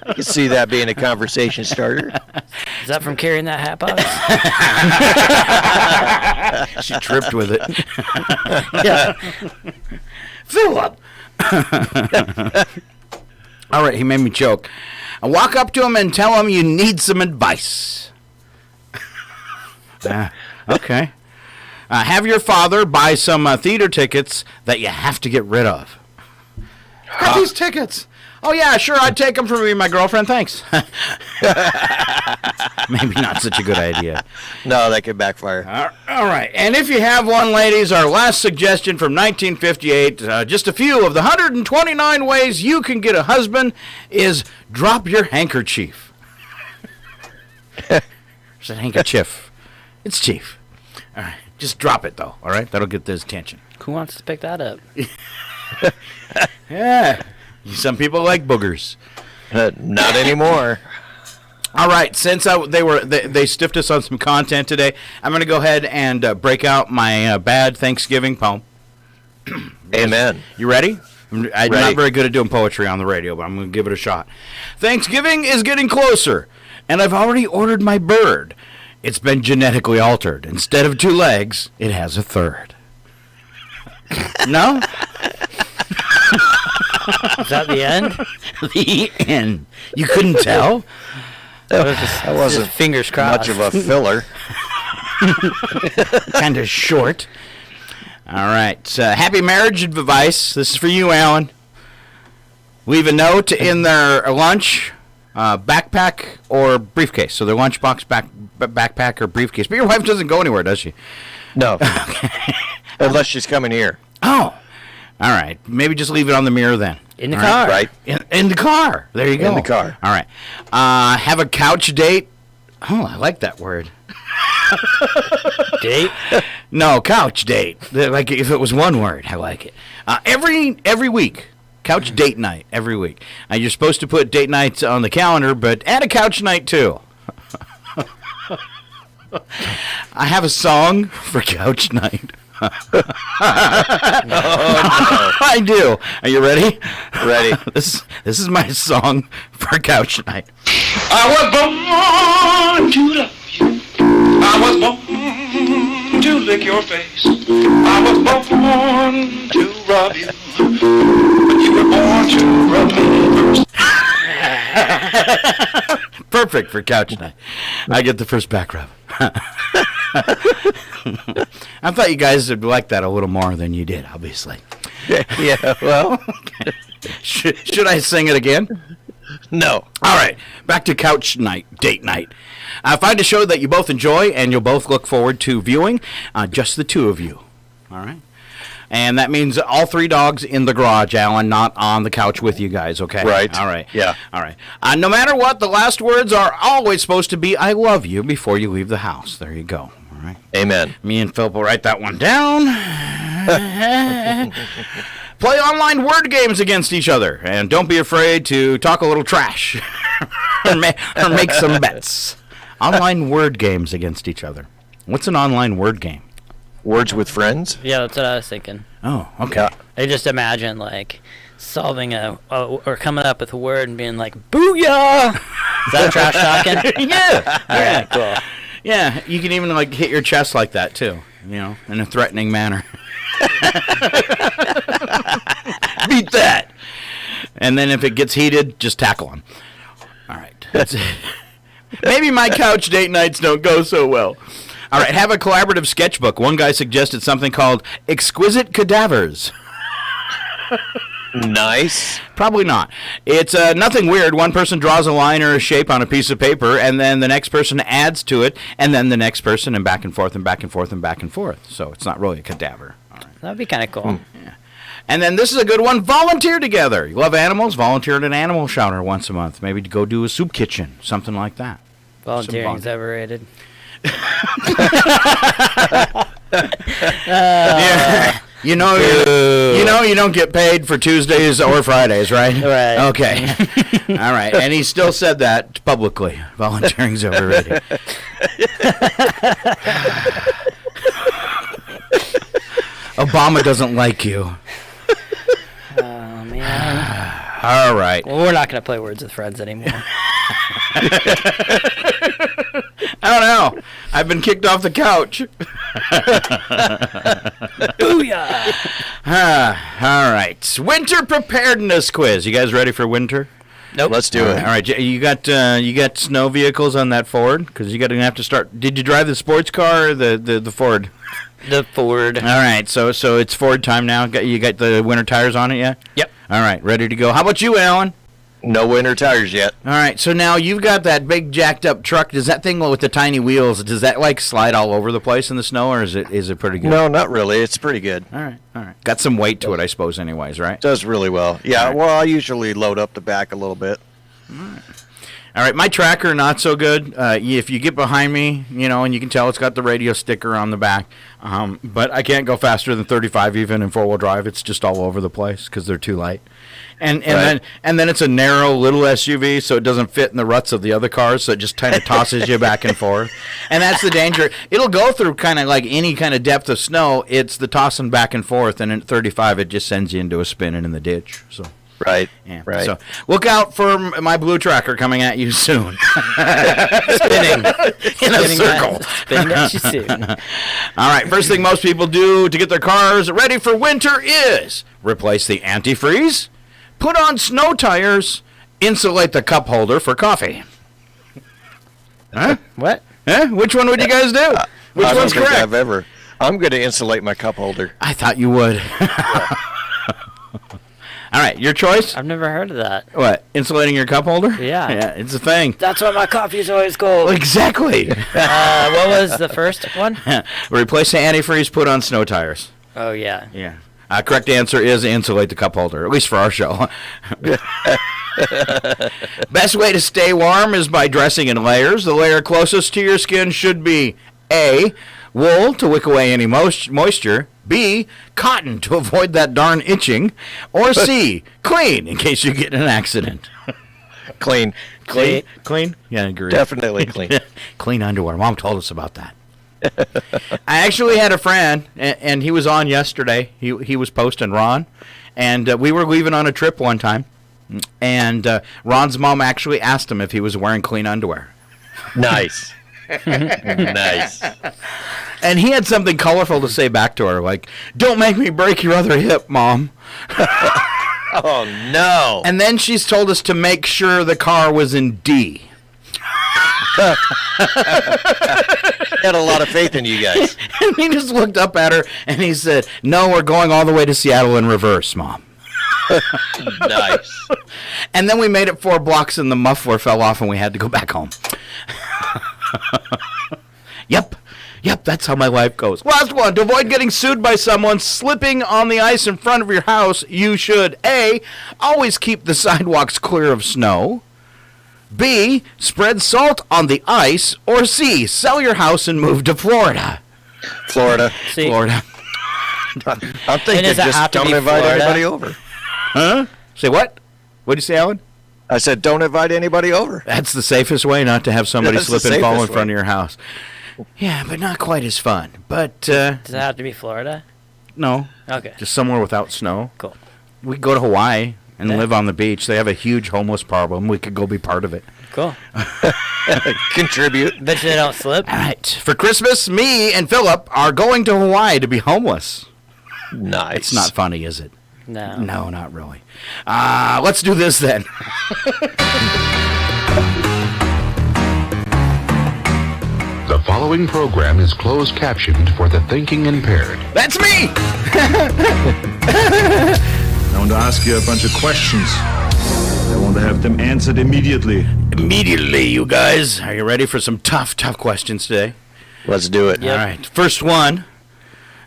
[SPEAKER 3] I can see that being a conversation starter.
[SPEAKER 4] Is that from carrying that hat box?
[SPEAKER 2] She tripped with it.
[SPEAKER 4] Yeah.
[SPEAKER 2] Phillip. All right, he made me choke. I walk up to him and tell him you need some advice. Okay. Have your father buy some theater tickets that you have to get rid of. Got these tickets. Oh, yeah, sure, I'd take them for me and my girlfriend, thanks. Maybe not such a good idea.
[SPEAKER 3] No, that could backfire.
[SPEAKER 2] All right, and if you have one, ladies, our last suggestion from 1958, just a few of the 129 ways you can get a husband is drop your handkerchief. It's a handkerchief. It's chief. All right, just drop it, though, all right? That'll get his attention.
[SPEAKER 4] Who wants to pick that up?
[SPEAKER 2] Yeah. Some people like boogers.
[SPEAKER 3] Not anymore.
[SPEAKER 2] All right, since they stiffed us on some content today, I'm going to go ahead and break out my bad Thanksgiving poem.
[SPEAKER 3] Amen.
[SPEAKER 2] You ready? I'm
[SPEAKER 3] Ready.
[SPEAKER 2] not very good at doing poetry on the radio, but I'm going to give it a shot. Thanksgiving is getting closer, and I've already ordered my bird. It's been genetically altered. Instead of 2 legs, it has a third. No?
[SPEAKER 4] Is that the end?
[SPEAKER 2] The end. You couldn't tell?
[SPEAKER 3] That wasn't
[SPEAKER 4] fingers crossed.
[SPEAKER 3] much of a filler.
[SPEAKER 2] Kind of short. All right. Happy marriage advice. This is for you, Alan. Leave a note in their lunch, backpack, or briefcase. So their lunchbox, backpack, or briefcase. But your wife doesn't go anywhere, does she?
[SPEAKER 3] No. Unless she's coming here.
[SPEAKER 2] Oh. All right. Maybe just leave it on the mirror then.
[SPEAKER 4] In the car.
[SPEAKER 3] Right?
[SPEAKER 2] In the car. There you go.
[SPEAKER 3] In the car.
[SPEAKER 2] All right. Have a couch date. Oh, I like that word.
[SPEAKER 4] Date?
[SPEAKER 2] No, couch date. Like if it was one word, I like it. Every week. Couch date night every week. You're supposed to put date nights on the calendar, but add a couch night too. I have a song for couch night.
[SPEAKER 3] No.
[SPEAKER 2] I do. Are you ready?
[SPEAKER 3] Ready.
[SPEAKER 2] This is my song for couch night.
[SPEAKER 5] I was born to love you. I was born to lick your face. I was born to rub you. But you were born to rub me first.
[SPEAKER 2] Perfect for couch night. I get the first back rub. I thought you guys would like that a little more than you did, obviously.
[SPEAKER 3] Yeah, well.
[SPEAKER 2] Should I sing it again?
[SPEAKER 3] No.
[SPEAKER 2] All right, back to couch night, date night. Find a show that you both enjoy and you'll both look forward to viewing, just the two of you. All right? And that means all three dogs in the garage, Alan, not on the couch with you guys, okay?
[SPEAKER 3] Right.
[SPEAKER 2] All right.
[SPEAKER 3] Yeah.
[SPEAKER 2] All right. No matter what, the last words are always supposed to be, I love you, before you leave the house. There you go. All right.
[SPEAKER 3] Amen.
[SPEAKER 2] Me and Phillip will write that one down. Play online word games against each other, and don't be afraid to talk a little trash or make some bets. Online word games against each other. What's an online word game?
[SPEAKER 3] Words with friends?
[SPEAKER 4] Yeah, that's what I was thinking.
[SPEAKER 2] Oh, okay.
[SPEAKER 3] Yeah.
[SPEAKER 4] I just imagine, like, solving or coming up with a word and being like, booyah! Is that trash talking?
[SPEAKER 2] Yeah.
[SPEAKER 4] All right, cool.
[SPEAKER 2] Yeah, you can even like hit your chest like that too, in a threatening manner. Beat that. And then if it gets heated, just tackle him. All right. That's it. Maybe my couch date nights don't go so well. All right, have a collaborative sketchbook. One guy suggested something called Exquisite Cadavers.
[SPEAKER 3] Nice.
[SPEAKER 2] Probably not. It's nothing weird. One person draws a line or a shape on a piece of paper, and then the next person adds to it, and then the next person, and back and forth and back and forth and back and forth. So it's not really a cadaver. All right.
[SPEAKER 4] That'd be kind of cool.
[SPEAKER 2] Yeah. And then this is a good one. Volunteer together. You love animals? Volunteer at an animal shelter once a month. Maybe to go do a soup kitchen, something like that.
[SPEAKER 4] Volunteering's overrated.
[SPEAKER 2] Yeah. You don't get paid for Tuesdays or Fridays, right?
[SPEAKER 4] Right.
[SPEAKER 2] Okay. All right. And he still said that publicly. Volunteering's overrated. Obama doesn't like you.
[SPEAKER 4] Oh, man.
[SPEAKER 2] All right.
[SPEAKER 4] Well, we're not going to play Words with Friends anymore.
[SPEAKER 2] I don't know. I've been kicked off the couch.
[SPEAKER 4] Booyah!
[SPEAKER 2] All right. Winter preparedness quiz. You guys ready for winter?
[SPEAKER 3] Nope. Let's do it.
[SPEAKER 2] All right. You got snow vehicles on that Ford? Because you're going to have to start. Did you drive the sports car or the Ford?
[SPEAKER 4] The Ford.
[SPEAKER 2] All right. So it's Ford time now. You got the winter tires on it yet?
[SPEAKER 4] Yep.
[SPEAKER 2] All right. Ready to go. How about you, Alan?
[SPEAKER 3] No winter tires yet.
[SPEAKER 2] All right, so now you've got that big jacked up truck. Does that thing with the tiny wheels, does that like slide all over the place in the snow, or is it pretty good?
[SPEAKER 3] No, not really. It's pretty good.
[SPEAKER 2] All right. Got some weight to it, I suppose, anyways, right?
[SPEAKER 3] Does really well. Yeah, well, I usually load up the back a little bit.
[SPEAKER 2] All right, my tracker, not so good. If you get behind me, and you can tell it's got the radio sticker on the back, but I can't go faster than 35 even in four-wheel drive. It's just all over the place because they're too light. And
[SPEAKER 3] Right.
[SPEAKER 2] then it's a narrow little SUV, so it doesn't fit in the ruts of the other cars, so it just kind of tosses you back and forth. And that's the danger. It'll go through kind of like any kind of depth of snow. It's the tossing back and forth, and at 35, it just sends you into a spinning in the ditch. So.
[SPEAKER 3] Right.
[SPEAKER 2] Yeah.
[SPEAKER 3] Right.
[SPEAKER 2] So look out for my blue tracker coming at you soon.
[SPEAKER 4] Spinning.
[SPEAKER 2] In a circle.
[SPEAKER 4] Spinning at you soon.
[SPEAKER 2] All right. First thing most people do to get their cars ready for winter is replace the antifreeze, put on snow tires, insulate the cup holder for coffee. Huh?
[SPEAKER 4] What?
[SPEAKER 2] Huh? Which one would you guys do? Which
[SPEAKER 3] I don't
[SPEAKER 2] one's
[SPEAKER 3] think
[SPEAKER 2] correct?
[SPEAKER 3] I'm going to insulate my cup holder.
[SPEAKER 2] I thought you would. All right, your choice?
[SPEAKER 4] I've never heard of that.
[SPEAKER 2] What? Insulating your cup holder?
[SPEAKER 4] Yeah.
[SPEAKER 2] Yeah, it's a thing.
[SPEAKER 4] That's why my coffee is always cold.
[SPEAKER 2] Exactly.
[SPEAKER 4] What was the first one?
[SPEAKER 2] Replace the antifreeze, put on snow tires.
[SPEAKER 4] Oh, yeah.
[SPEAKER 2] Yeah. Correct answer is insulate the cup holder, at least for our show. Best way to stay warm is by dressing in layers. The layer closest to your skin should be A, wool to wick away any moisture, B, cotton to avoid that darn itching, or C, clean in case you get in an accident.
[SPEAKER 3] Clean.
[SPEAKER 2] Clean? Yeah, I agree.
[SPEAKER 3] Definitely clean.
[SPEAKER 2] Clean underwear. Mom told us about that. I actually had a friend, and he was on yesterday. He was posting Ron, and we were leaving on a trip one time, and Ron's mom actually asked him if he was wearing clean underwear.
[SPEAKER 3] Nice. Nice.
[SPEAKER 2] And he had something colorful to say back to her, like, "Don't make me break your other hip, Mom."
[SPEAKER 3] Oh, no.
[SPEAKER 2] And then she's told us to make sure the car was in D.
[SPEAKER 3] Had a lot of faith in you guys.
[SPEAKER 2] And he just looked up at her, and he said, "No, we're going all the way to Seattle in reverse, Mom."
[SPEAKER 3] Nice.
[SPEAKER 2] And then we made it 4 blocks, and the muffler fell off, and we had to go back home. Yep, that's how my life goes. Last one. To avoid getting sued by someone slipping on the ice in front of your house, you should A, always keep the sidewalks clear of snow, B, spread salt on the ice, or C, sell your house and move to Florida.
[SPEAKER 3] Florida.
[SPEAKER 4] See,
[SPEAKER 2] Florida.
[SPEAKER 3] I'm thinking
[SPEAKER 4] does it have
[SPEAKER 3] just
[SPEAKER 4] to
[SPEAKER 3] don't
[SPEAKER 4] be
[SPEAKER 3] invite
[SPEAKER 4] Florida?
[SPEAKER 3] anybody over.
[SPEAKER 2] Huh? Say what? What'd you say, Alan?
[SPEAKER 3] I said don't invite anybody over.
[SPEAKER 2] That's the safest way not to have somebody
[SPEAKER 3] That's the
[SPEAKER 2] slip and fall in
[SPEAKER 3] safest
[SPEAKER 2] front
[SPEAKER 3] way.
[SPEAKER 2] of your house. Yeah, but not quite as fun. But,
[SPEAKER 4] does it have to be Florida?
[SPEAKER 2] no.
[SPEAKER 4] Okay.
[SPEAKER 2] Just somewhere without snow.
[SPEAKER 4] Cool.
[SPEAKER 2] We could go to Hawaii and
[SPEAKER 4] Yeah.
[SPEAKER 2] live on the beach. They have a huge homeless problem. We could go be part of it.
[SPEAKER 4] Cool.
[SPEAKER 3] Contribute.
[SPEAKER 4] Bet you they don't slip.
[SPEAKER 2] All right. For Christmas, me and Phillip are going to Hawaii to be homeless.
[SPEAKER 3] Nice.
[SPEAKER 2] It's not funny, is it?
[SPEAKER 4] No.
[SPEAKER 2] No, not really. Let's do this then.
[SPEAKER 6] The following program is closed captioned for the thinking impaired.
[SPEAKER 2] That's me!
[SPEAKER 7] I want to ask you a bunch of questions. I want to have them answered immediately.
[SPEAKER 2] Immediately, you guys. Are you ready for some tough questions today?
[SPEAKER 3] Let's do it.
[SPEAKER 4] Yep.
[SPEAKER 2] All right. First one.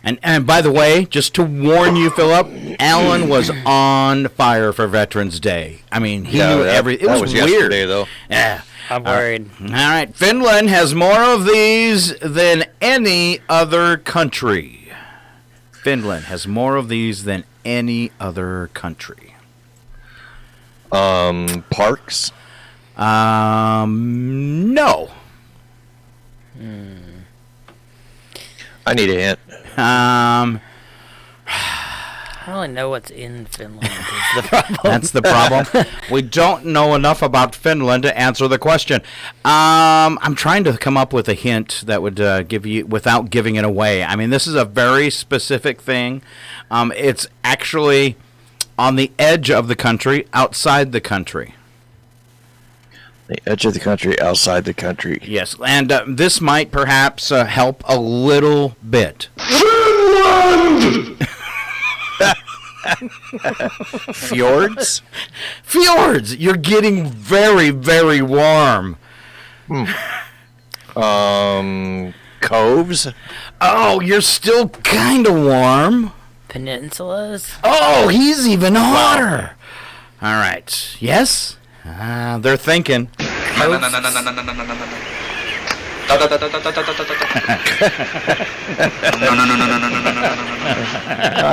[SPEAKER 2] And by the way, just to warn you, Phillip, Alan was on fire for Veterans Day. I mean, he knew everything. It was weird.
[SPEAKER 3] yesterday, though.
[SPEAKER 2] Yeah.
[SPEAKER 4] I'm worried.
[SPEAKER 2] All right. Finland has more of these than any other country. Finland has more of these than any other country.
[SPEAKER 3] Parks.
[SPEAKER 2] No.
[SPEAKER 3] I need a hint.
[SPEAKER 4] I don't really know what's in Finland. Is the problem.
[SPEAKER 2] That's the problem. We don't know enough about Finland to answer the question. I'm trying to come up with a hint that would give you, without giving it away. I mean, this is a very specific thing. It's actually on the edge of the country, outside the country.
[SPEAKER 3] The edge of the country, outside the country.
[SPEAKER 2] Yes, and this might perhaps help a little bit.
[SPEAKER 3] Fjords.
[SPEAKER 2] Fjords! You're getting very, very warm.
[SPEAKER 3] Coves.
[SPEAKER 2] Oh, you're still kind of warm.
[SPEAKER 4] Peninsulas?
[SPEAKER 2] Oh, he's even hotter. All right. Yes? They're thinking.
[SPEAKER 3] I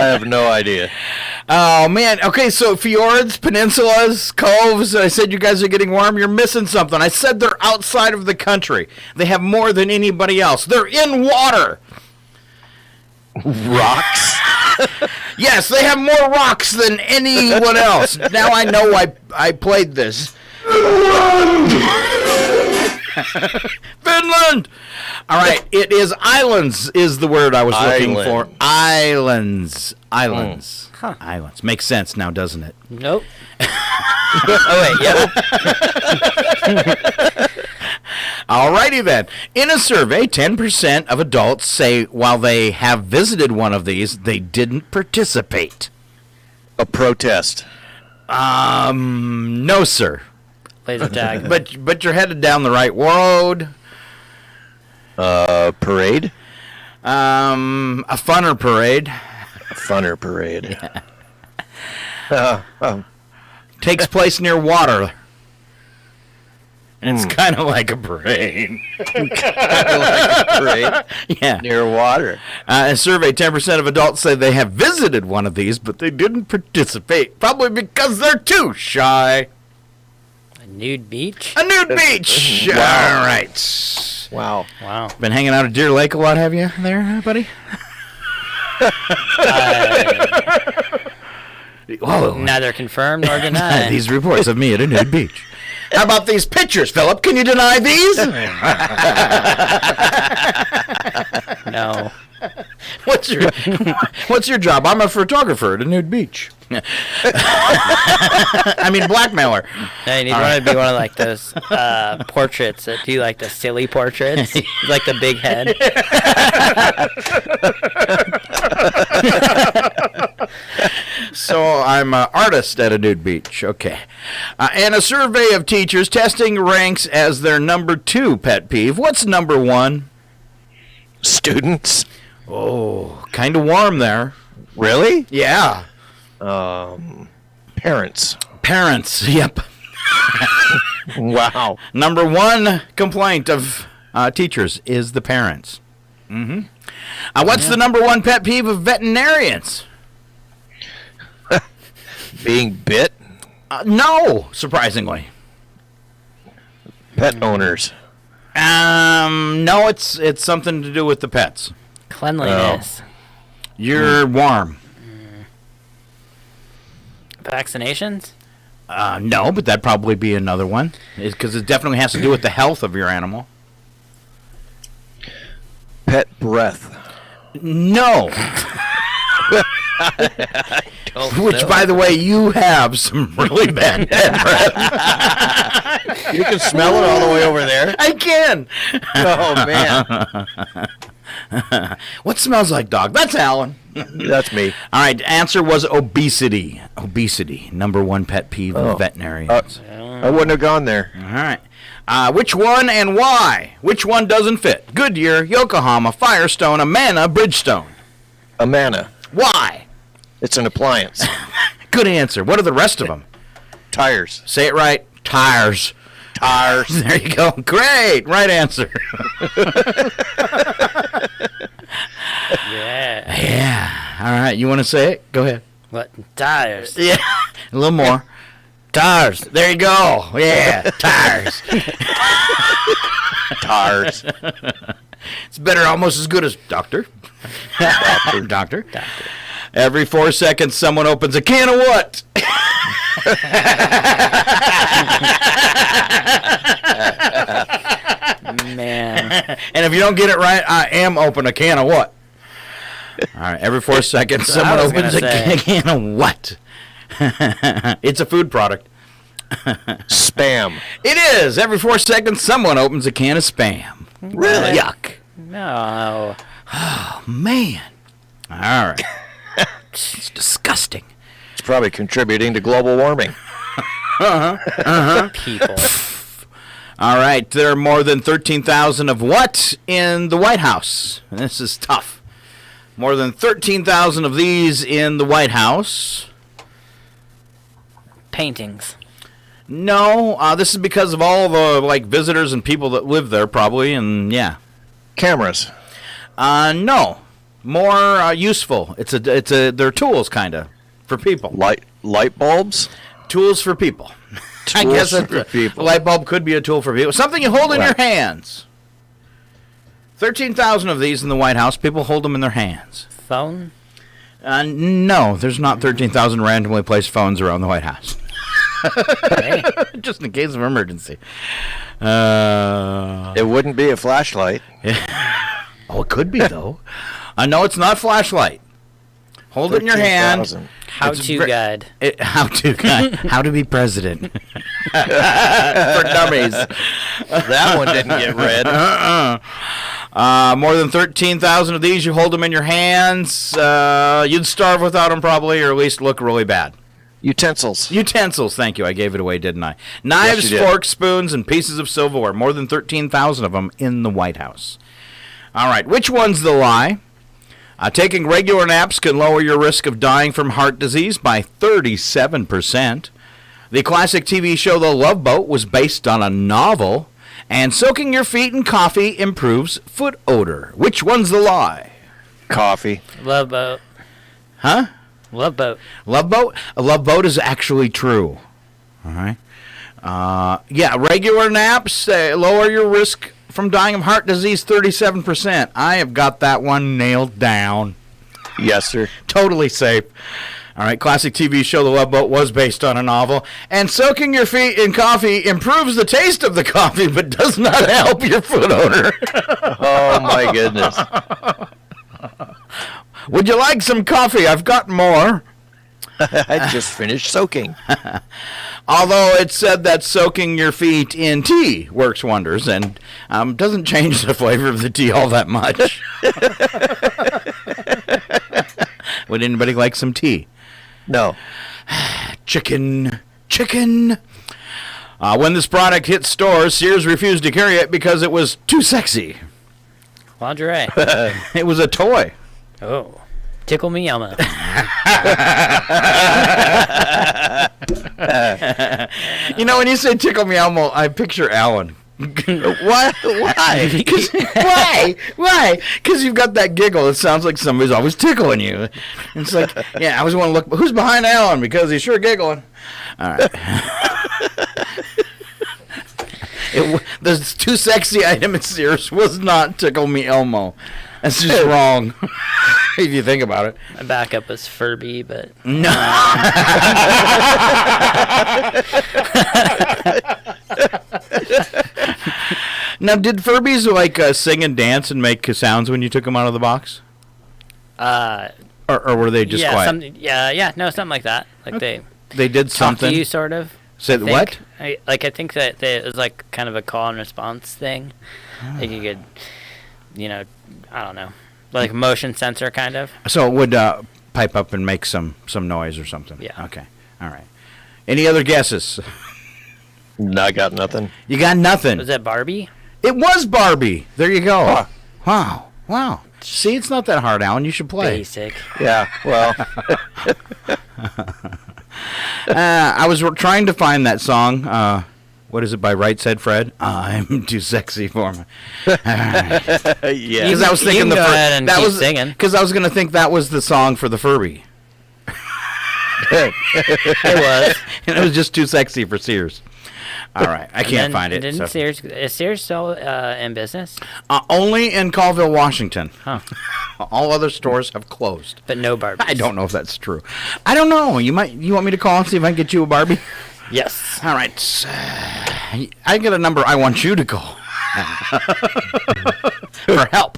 [SPEAKER 3] have no idea.
[SPEAKER 2] Oh, man. Okay, so fjords, peninsulas, coves. I said you guys are getting warm. You're missing something. I said they're outside of the country. They have more than anybody else. They're in water.
[SPEAKER 3] Rocks.
[SPEAKER 2] Yes, they have more rocks than anyone else. Now I know I played this. Finland! All right, it is islands is the word I was looking for. Islands. Islands. Islands. Makes sense now, doesn't it?
[SPEAKER 4] Nope. Oh, wait, yep.
[SPEAKER 2] Alrighty then. In a survey, 10% of adults say while they have visited one of these, they didn't participate.
[SPEAKER 3] A protest.
[SPEAKER 2] No, sir.
[SPEAKER 4] Laser tag.
[SPEAKER 2] But you're headed down the right road.
[SPEAKER 3] Parade.
[SPEAKER 2] A funner parade.
[SPEAKER 3] funner parade.
[SPEAKER 2] Takes place near water. And it's kind of like a parade.
[SPEAKER 3] Parade
[SPEAKER 2] Yeah.
[SPEAKER 3] near water.
[SPEAKER 2] A survey, 10% of adults say they have visited one of these, but they didn't participate. Probably because they're too shy.
[SPEAKER 4] A nude beach?
[SPEAKER 2] A nude beach.
[SPEAKER 3] Wow.
[SPEAKER 2] All right.
[SPEAKER 3] Wow.
[SPEAKER 4] Wow.
[SPEAKER 2] Been hanging out at Deer Lake a lot, have you, there, buddy? Whoa.
[SPEAKER 4] Neither confirmed nor denied.
[SPEAKER 2] These reports of me at a nude beach. How about these pictures, Phillip? Can you deny these?
[SPEAKER 4] No.
[SPEAKER 2] What's your job? I'm a photographer at a nude beach. I mean, blackmailer.
[SPEAKER 4] No, you need one to be one of like those portraits that do like the silly portraits, like the big head.
[SPEAKER 2] So I'm an artist at a nude beach. Okay. And a survey of teachers testing ranks as their number 2 pet peeve. What's number 1?
[SPEAKER 3] Students.
[SPEAKER 2] Oh, kind of warm there.
[SPEAKER 3] Really?
[SPEAKER 2] Yeah.
[SPEAKER 3] Parents.
[SPEAKER 2] Parents. Yep.
[SPEAKER 3] Wow.
[SPEAKER 2] Number 1 complaint of teachers is the parents. Mm-hmm. What's the number 1 pet peeve of veterinarians?
[SPEAKER 3] Being bit.
[SPEAKER 2] No, surprisingly.
[SPEAKER 3] Pet owners.
[SPEAKER 2] No, it's something to do with the pets.
[SPEAKER 4] Cleanliness.
[SPEAKER 2] You're warm.
[SPEAKER 4] Vaccinations?
[SPEAKER 2] No, but that'd probably be another one. Because it definitely has to do with the health of your animal.
[SPEAKER 3] Pet breath.
[SPEAKER 2] No. Which, by the way, you have some really bad pet breath.
[SPEAKER 3] You can smell it all the way over there.
[SPEAKER 2] I can.
[SPEAKER 3] Oh, man.
[SPEAKER 2] What smells like dog? That's Alan.
[SPEAKER 3] That's me.
[SPEAKER 2] All right, answer was obesity. Obesity, number 1 pet peeve of veterinarians.
[SPEAKER 3] I wouldn't have gone there.
[SPEAKER 2] All right. Which one and why? Which one doesn't fit? Goodyear, Yokohama, Firestone, Amana, Bridgestone.
[SPEAKER 3] Amana.
[SPEAKER 2] Why?
[SPEAKER 3] It's an appliance.
[SPEAKER 2] Good answer. What are the rest of them?
[SPEAKER 3] Tires.
[SPEAKER 2] Say it right. Tires.
[SPEAKER 3] Tires.
[SPEAKER 2] There you go. Great. Right answer.
[SPEAKER 4] Yeah.
[SPEAKER 2] Yeah. All right. You want to say it? Go ahead.
[SPEAKER 4] What? Tires.
[SPEAKER 2] Yeah. A little more. Tires. There you go. Yeah. Tires.
[SPEAKER 3] Tires.
[SPEAKER 2] It's better, almost as good as doctor. Doctor. Every 4 seconds, someone opens a can of what?
[SPEAKER 4] Man.
[SPEAKER 2] And if you don't get it right, I am open a can of what? All right, every 4 seconds, someone
[SPEAKER 4] was
[SPEAKER 2] opens a
[SPEAKER 4] gonna
[SPEAKER 2] can of what? It's a food product.
[SPEAKER 3] Spam.
[SPEAKER 2] It is. Every 4 seconds, someone opens a can of Spam.
[SPEAKER 3] Really?
[SPEAKER 2] Yuck.
[SPEAKER 4] No.
[SPEAKER 2] Oh, man. All right. It's disgusting.
[SPEAKER 3] It's probably contributing to global warming.
[SPEAKER 4] People.
[SPEAKER 2] All right, there are more than 13,000 of what in the White House? And this is tough. More than 13,000 of these in the White House.
[SPEAKER 4] Paintings.
[SPEAKER 2] No, this is because of all the visitors and people that live there, probably, and yeah.
[SPEAKER 3] Cameras.
[SPEAKER 2] No, more useful. They're tools, kind of, for people.
[SPEAKER 3] Light bulbs.
[SPEAKER 2] Tools for people. I guess
[SPEAKER 3] for people.
[SPEAKER 2] A light bulb could be a tool for people. Something you hold in your hands. 13,000 of these in the White House. People hold them in their hands.
[SPEAKER 4] Phone?
[SPEAKER 2] No, there's not 13,000 randomly placed phones around the White House.
[SPEAKER 4] Hey.
[SPEAKER 2] Just in case of emergency.
[SPEAKER 3] It wouldn't be a flashlight.
[SPEAKER 2] Oh, it could be, though. No, it's not flashlight. Hold it in your hand.
[SPEAKER 3] 13,000.
[SPEAKER 4] How-to guide.
[SPEAKER 2] How-to guide. How to be president. For dummies.
[SPEAKER 3] That one didn't get read.
[SPEAKER 2] More than 13,000 of these, you hold them in your hands. You'd starve without them probably, or at least look really bad.
[SPEAKER 3] Utensils.
[SPEAKER 2] Utensils, thank you. I gave it away, didn't I? Knives,
[SPEAKER 3] you did.
[SPEAKER 2] forks, spoons, and pieces of silverware. More than 13,000 of them in the White House. All right, which one's the lie? Taking regular naps can lower your risk of dying from heart disease by 37%. The classic TV show The Love Boat was based on a novel. And soaking your feet in coffee improves foot odor. Which one's the lie?
[SPEAKER 3] Coffee.
[SPEAKER 4] Love boat.
[SPEAKER 2] Huh?
[SPEAKER 4] Love boat.
[SPEAKER 2] Love boat? A love boat is actually true. All right. Yeah, regular naps lower your risk from dying of heart disease 37%. I have got that one nailed down.
[SPEAKER 3] Yes, sir.
[SPEAKER 2] Totally safe. All right, classic TV show The Love Boat was based on a novel. And soaking your feet in coffee improves the taste of the coffee, but does not help your foot odor.
[SPEAKER 3] Oh, my goodness.
[SPEAKER 2] Would you like some coffee? I've got more.
[SPEAKER 3] I just finished soaking.
[SPEAKER 2] Although it's said that soaking your feet in tea works wonders and doesn't change the flavor of the tea all that much. Would anybody like some tea?
[SPEAKER 3] No.
[SPEAKER 2] Chicken. When this product hit stores, Sears refused to carry it because it was too sexy.
[SPEAKER 4] Lingerie.
[SPEAKER 2] It was a toy.
[SPEAKER 4] Oh. Tickle me, Elmo.
[SPEAKER 2] You know, when you say tickle me Elmo, I picture Alan.
[SPEAKER 3] What? Why?
[SPEAKER 2] Why? Because you've got that giggle. It sounds like somebody's always tickling you. It's like, yeah, I always want to look. Who's behind Alan? Because he's sure giggling. All right. The too sexy item at Sears was not tickle me Elmo. That's just wrong. If you think about it.
[SPEAKER 4] My backup was Furby, but
[SPEAKER 2] No. Now, did Furbies like sing and dance and make sounds when you took them out of the box? Or were they just quiet?
[SPEAKER 4] something like that. Like
[SPEAKER 2] they did
[SPEAKER 4] talk
[SPEAKER 2] something.
[SPEAKER 4] to you, sort of.
[SPEAKER 2] Said what?
[SPEAKER 4] I think that it was like kind of a call and response thing. Like you could, I don't know, like a motion sensor kind of.
[SPEAKER 2] So it would pipe up and make some noise or something.
[SPEAKER 4] Yeah.
[SPEAKER 2] Okay. All right. Any other guesses?
[SPEAKER 3] No, I got nothing.
[SPEAKER 2] You got nothing.
[SPEAKER 4] Was that Barbie?
[SPEAKER 2] It was Barbie. There you go. Wow. See, it's not that hard, Alan. You should play.
[SPEAKER 4] Basic.
[SPEAKER 3] Yeah, well.
[SPEAKER 2] I was trying to find that song. What is it by Right Said Fred? I'm too sexy for me.
[SPEAKER 3] Yeah.
[SPEAKER 2] Because I was thinking
[SPEAKER 4] go ahead and keep singing.
[SPEAKER 2] Because I was going to think that was the song for the Furby.
[SPEAKER 4] It was.
[SPEAKER 2] And it was just too sexy for Sears. All right, I can't find it.
[SPEAKER 4] Is Sears still in business?
[SPEAKER 2] Only in Colville, Washington.
[SPEAKER 4] Huh.
[SPEAKER 2] All other stores have closed.
[SPEAKER 4] But no Barbies.
[SPEAKER 2] I don't know if that's true. I don't know. You want me to call and see if I can get you a Barbie?
[SPEAKER 4] Yes.
[SPEAKER 2] All right. I get a number I want you to call. For help.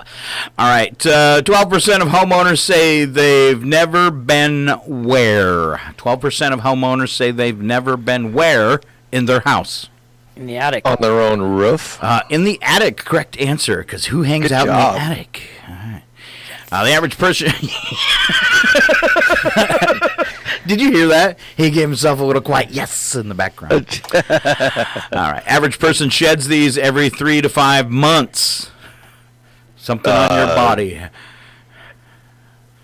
[SPEAKER 2] All right. 12% of homeowners say they've never been where? 12% of homeowners say they've never been where in their house?
[SPEAKER 4] In the attic.
[SPEAKER 3] On their own roof?
[SPEAKER 2] In the attic. Correct answer. Because who hangs out in the attic? All right. The average person... Did you hear that? He gave himself a little quiet yes in the background. All right. Average person sheds these every 3 to 5 months. Something on your body.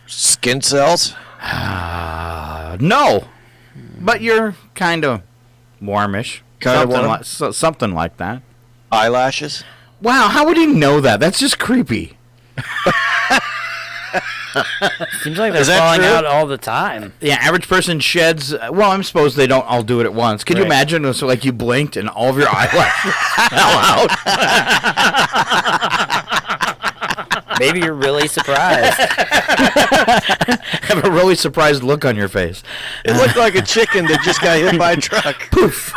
[SPEAKER 3] Skin cells?
[SPEAKER 2] No. But you're kind of warmish. Something like that.
[SPEAKER 3] Eyelashes?
[SPEAKER 2] Wow, how would he know that? That's just creepy.
[SPEAKER 4] Seems like they're falling out all the time.
[SPEAKER 2] Yeah, average person sheds. Well, I'm supposed they don't all do it at once. Could you imagine? So like you blinked and all of your eyelashes fell out.
[SPEAKER 4] Maybe you're really surprised.
[SPEAKER 2] Have a really surprised look on your face.
[SPEAKER 3] It looked like a chicken that just got hit by a truck.
[SPEAKER 2] Poof.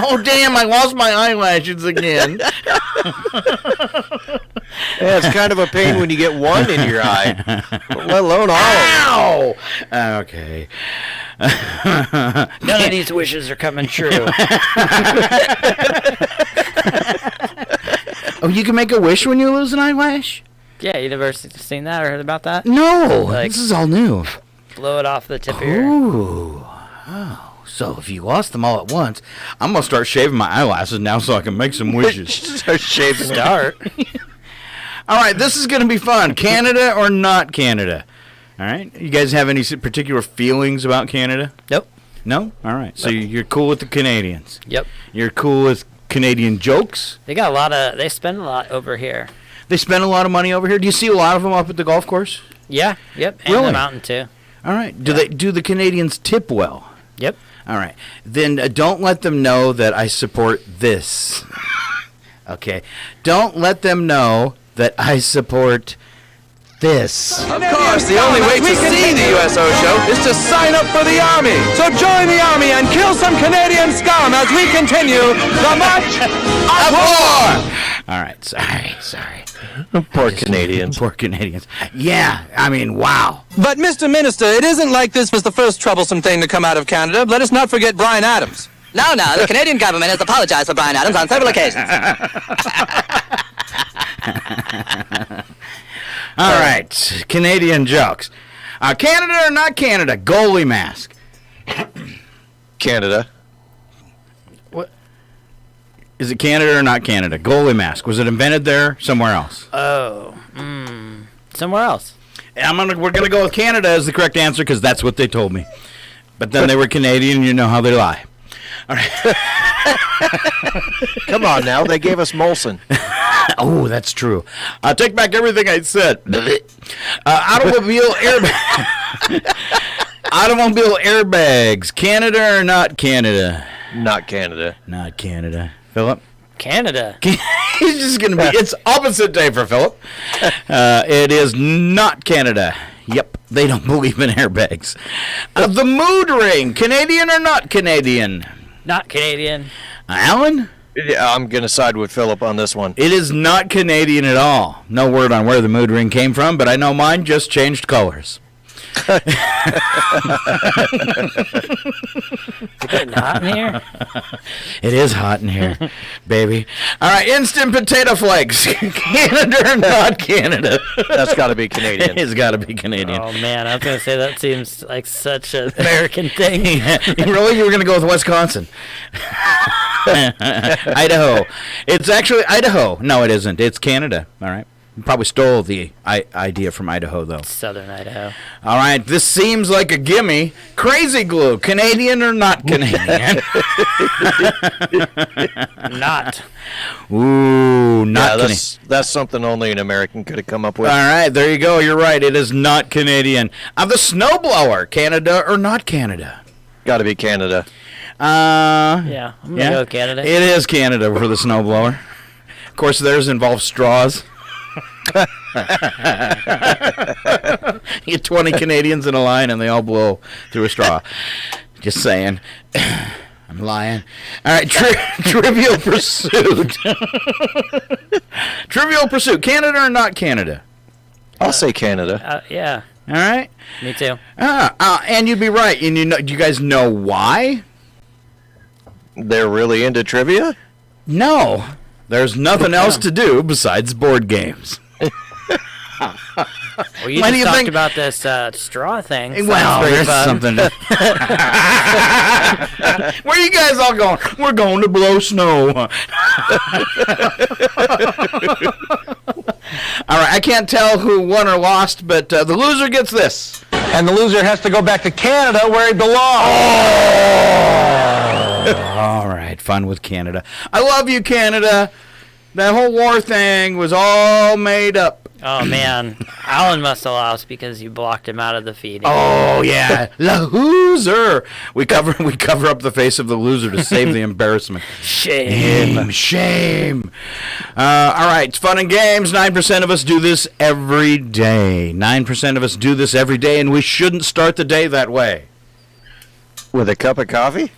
[SPEAKER 2] Oh, damn, I lost my eyelashes again.
[SPEAKER 3] Yeah, it's kind of a pain when you get one in your eye, let alone all of them.
[SPEAKER 2] Ow! Okay.
[SPEAKER 4] None of these wishes are coming true.
[SPEAKER 2] Oh, you can make a wish when you lose an eyelash?
[SPEAKER 4] Yeah, you never seen that or heard about that?
[SPEAKER 2] No,
[SPEAKER 4] Like-
[SPEAKER 2] this is all new.
[SPEAKER 4] Blow it off the tip of your...
[SPEAKER 2] Ooh. Oh. So if you lost them all at once, I'm going to start shaving my eyelashes now so I can make some wishes.
[SPEAKER 3] Start shaving.
[SPEAKER 4] Start.
[SPEAKER 2] All right, this is going to be fun. Canada or not Canada? All right. You guys have any particular feelings about Canada?
[SPEAKER 4] Nope.
[SPEAKER 2] No? All right. So you're cool with the Canadians.
[SPEAKER 4] Yep.
[SPEAKER 2] You're cool with Canadian jokes.
[SPEAKER 4] They spend a lot over here.
[SPEAKER 2] They spend a lot of money over here. Do you see a lot of them up at the golf course?
[SPEAKER 4] Yeah. Yep. And
[SPEAKER 2] Really?
[SPEAKER 4] the mountain too.
[SPEAKER 2] All right. Do the Canadians tip well?
[SPEAKER 4] Yep.
[SPEAKER 2] All right. Then don't let them know that I support this. Okay. Don't let them know that I support this.
[SPEAKER 8] Of course, the only way to see the USO show is to sign up for the Army. So join the Army and kill some Canadian scum as we continue the march of war.
[SPEAKER 2] All right. Sorry.
[SPEAKER 3] Poor Canadians.
[SPEAKER 2] Poor Canadians. Yeah. I mean, wow.
[SPEAKER 8] But, Mr. Minister, it isn't like this was the first troublesome thing to come out of Canada. Let us not forget Bryan Adams.
[SPEAKER 9] No, the Canadian government has apologized for Bryan Adams on several occasions.
[SPEAKER 2] All right, Canadian jokes. Canada or not Canada? Goalie mask.
[SPEAKER 3] Canada.
[SPEAKER 2] What? Is it Canada or not Canada? Goalie mask. Was it invented there? Somewhere else?
[SPEAKER 4] Somewhere else.
[SPEAKER 2] We're gonna go with Canada as the correct answer because that's what they told me. But then they were Canadian. You know how they lie. All right.
[SPEAKER 3] Come on now, they gave us Molson.
[SPEAKER 2] Oh, that's true. Take back everything I said. Automobile airbags. Canada or not Canada?
[SPEAKER 3] Not Canada.
[SPEAKER 2] Not Canada. Philip?
[SPEAKER 4] Canada.
[SPEAKER 2] He's just going to be... It's opposite day for Philip. It is not Canada. Yep, they don't believe in airbags. The mood ring. Canadian or not Canadian?
[SPEAKER 4] Not Canadian.
[SPEAKER 2] Alan?
[SPEAKER 3] Yeah, I'm going to side with Philip on this one.
[SPEAKER 2] It is not Canadian at all. No word on where the mood ring came from, but I know mine just changed colors.
[SPEAKER 4] It's getting hot in here.
[SPEAKER 2] It is hot in here, baby. All right, instant potato flakes. Canada or not Canada?
[SPEAKER 3] That's got to be Canadian.
[SPEAKER 2] It's got to be Canadian.
[SPEAKER 4] Oh, man, I was going to say that seems like such an American thing.
[SPEAKER 2] Really? You were going to go with Wisconsin? Idaho. It's actually Idaho. No, it isn't. It's Canada. All right. You probably stole the idea from Idaho, though.
[SPEAKER 4] Southern Idaho.
[SPEAKER 2] All right. This seems like a gimme. Crazy glue. Canadian or not Canadian?
[SPEAKER 4] Not.
[SPEAKER 2] Ooh, not Canadian.
[SPEAKER 3] That's something only an American could have come up with.
[SPEAKER 2] All right. There you go. You're right. It is not Canadian. The snowblower. Canada or not Canada?
[SPEAKER 3] Got to be Canada.
[SPEAKER 4] Yeah, I'm going to go with Canada.
[SPEAKER 2] It is Canada for the snowblower. Of course, theirs involves straws. You get 20 Canadians in a line and they all blow through a straw. Just saying. I'm lying. All right, Trivial Pursuit. Trivial Pursuit. Canada or not Canada?
[SPEAKER 3] I'll say Canada.
[SPEAKER 4] Yeah.
[SPEAKER 2] All right.
[SPEAKER 4] Me too.
[SPEAKER 2] And you'd be right. And do you guys know why?
[SPEAKER 3] They're really into trivia?
[SPEAKER 2] No. There's nothing else to do besides board games.
[SPEAKER 4] Well, you just talked about this straw thing.
[SPEAKER 2] Well, there's something. Where are you guys all going? We're going to blow snow. All right, I can't tell who won or lost, but the loser gets this.
[SPEAKER 8] And the loser has to go back to Canada where he belongs.
[SPEAKER 2] All right, fun with Canada. I love you, Canada. That whole war thing was all made up.
[SPEAKER 4] Oh, man. Alan must have lost because you blocked him out of the feed.
[SPEAKER 2] Oh, yeah. Loser. We cover up the face of the loser to save the embarrassment. Shame. All right. It's fun and games. 9% of us do this every day. 9% of us do this every day, and we shouldn't start the day that way.
[SPEAKER 3] With a cup of coffee?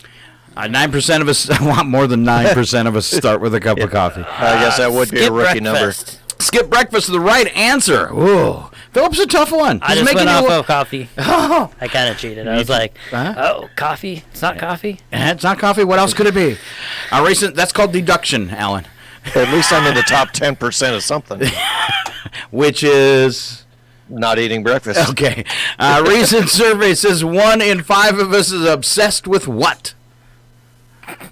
[SPEAKER 2] 9% of us, a lot more than 9% of us start with a cup of coffee.
[SPEAKER 3] I guess that would be a rookie number.
[SPEAKER 2] Skip breakfast is the right answer. Ooh. Philip's a tough one.
[SPEAKER 4] I just went off of coffee. Oh. I kind of cheated. I was like, coffee? It's not coffee?
[SPEAKER 2] It's not coffee. What else could it be? That's called deduction, Alan.
[SPEAKER 3] At least I'm in the top 10% of something.
[SPEAKER 2] Which is...
[SPEAKER 3] not eating breakfast.
[SPEAKER 2] Okay. Recent survey says 1 in 5 of us is obsessed with what?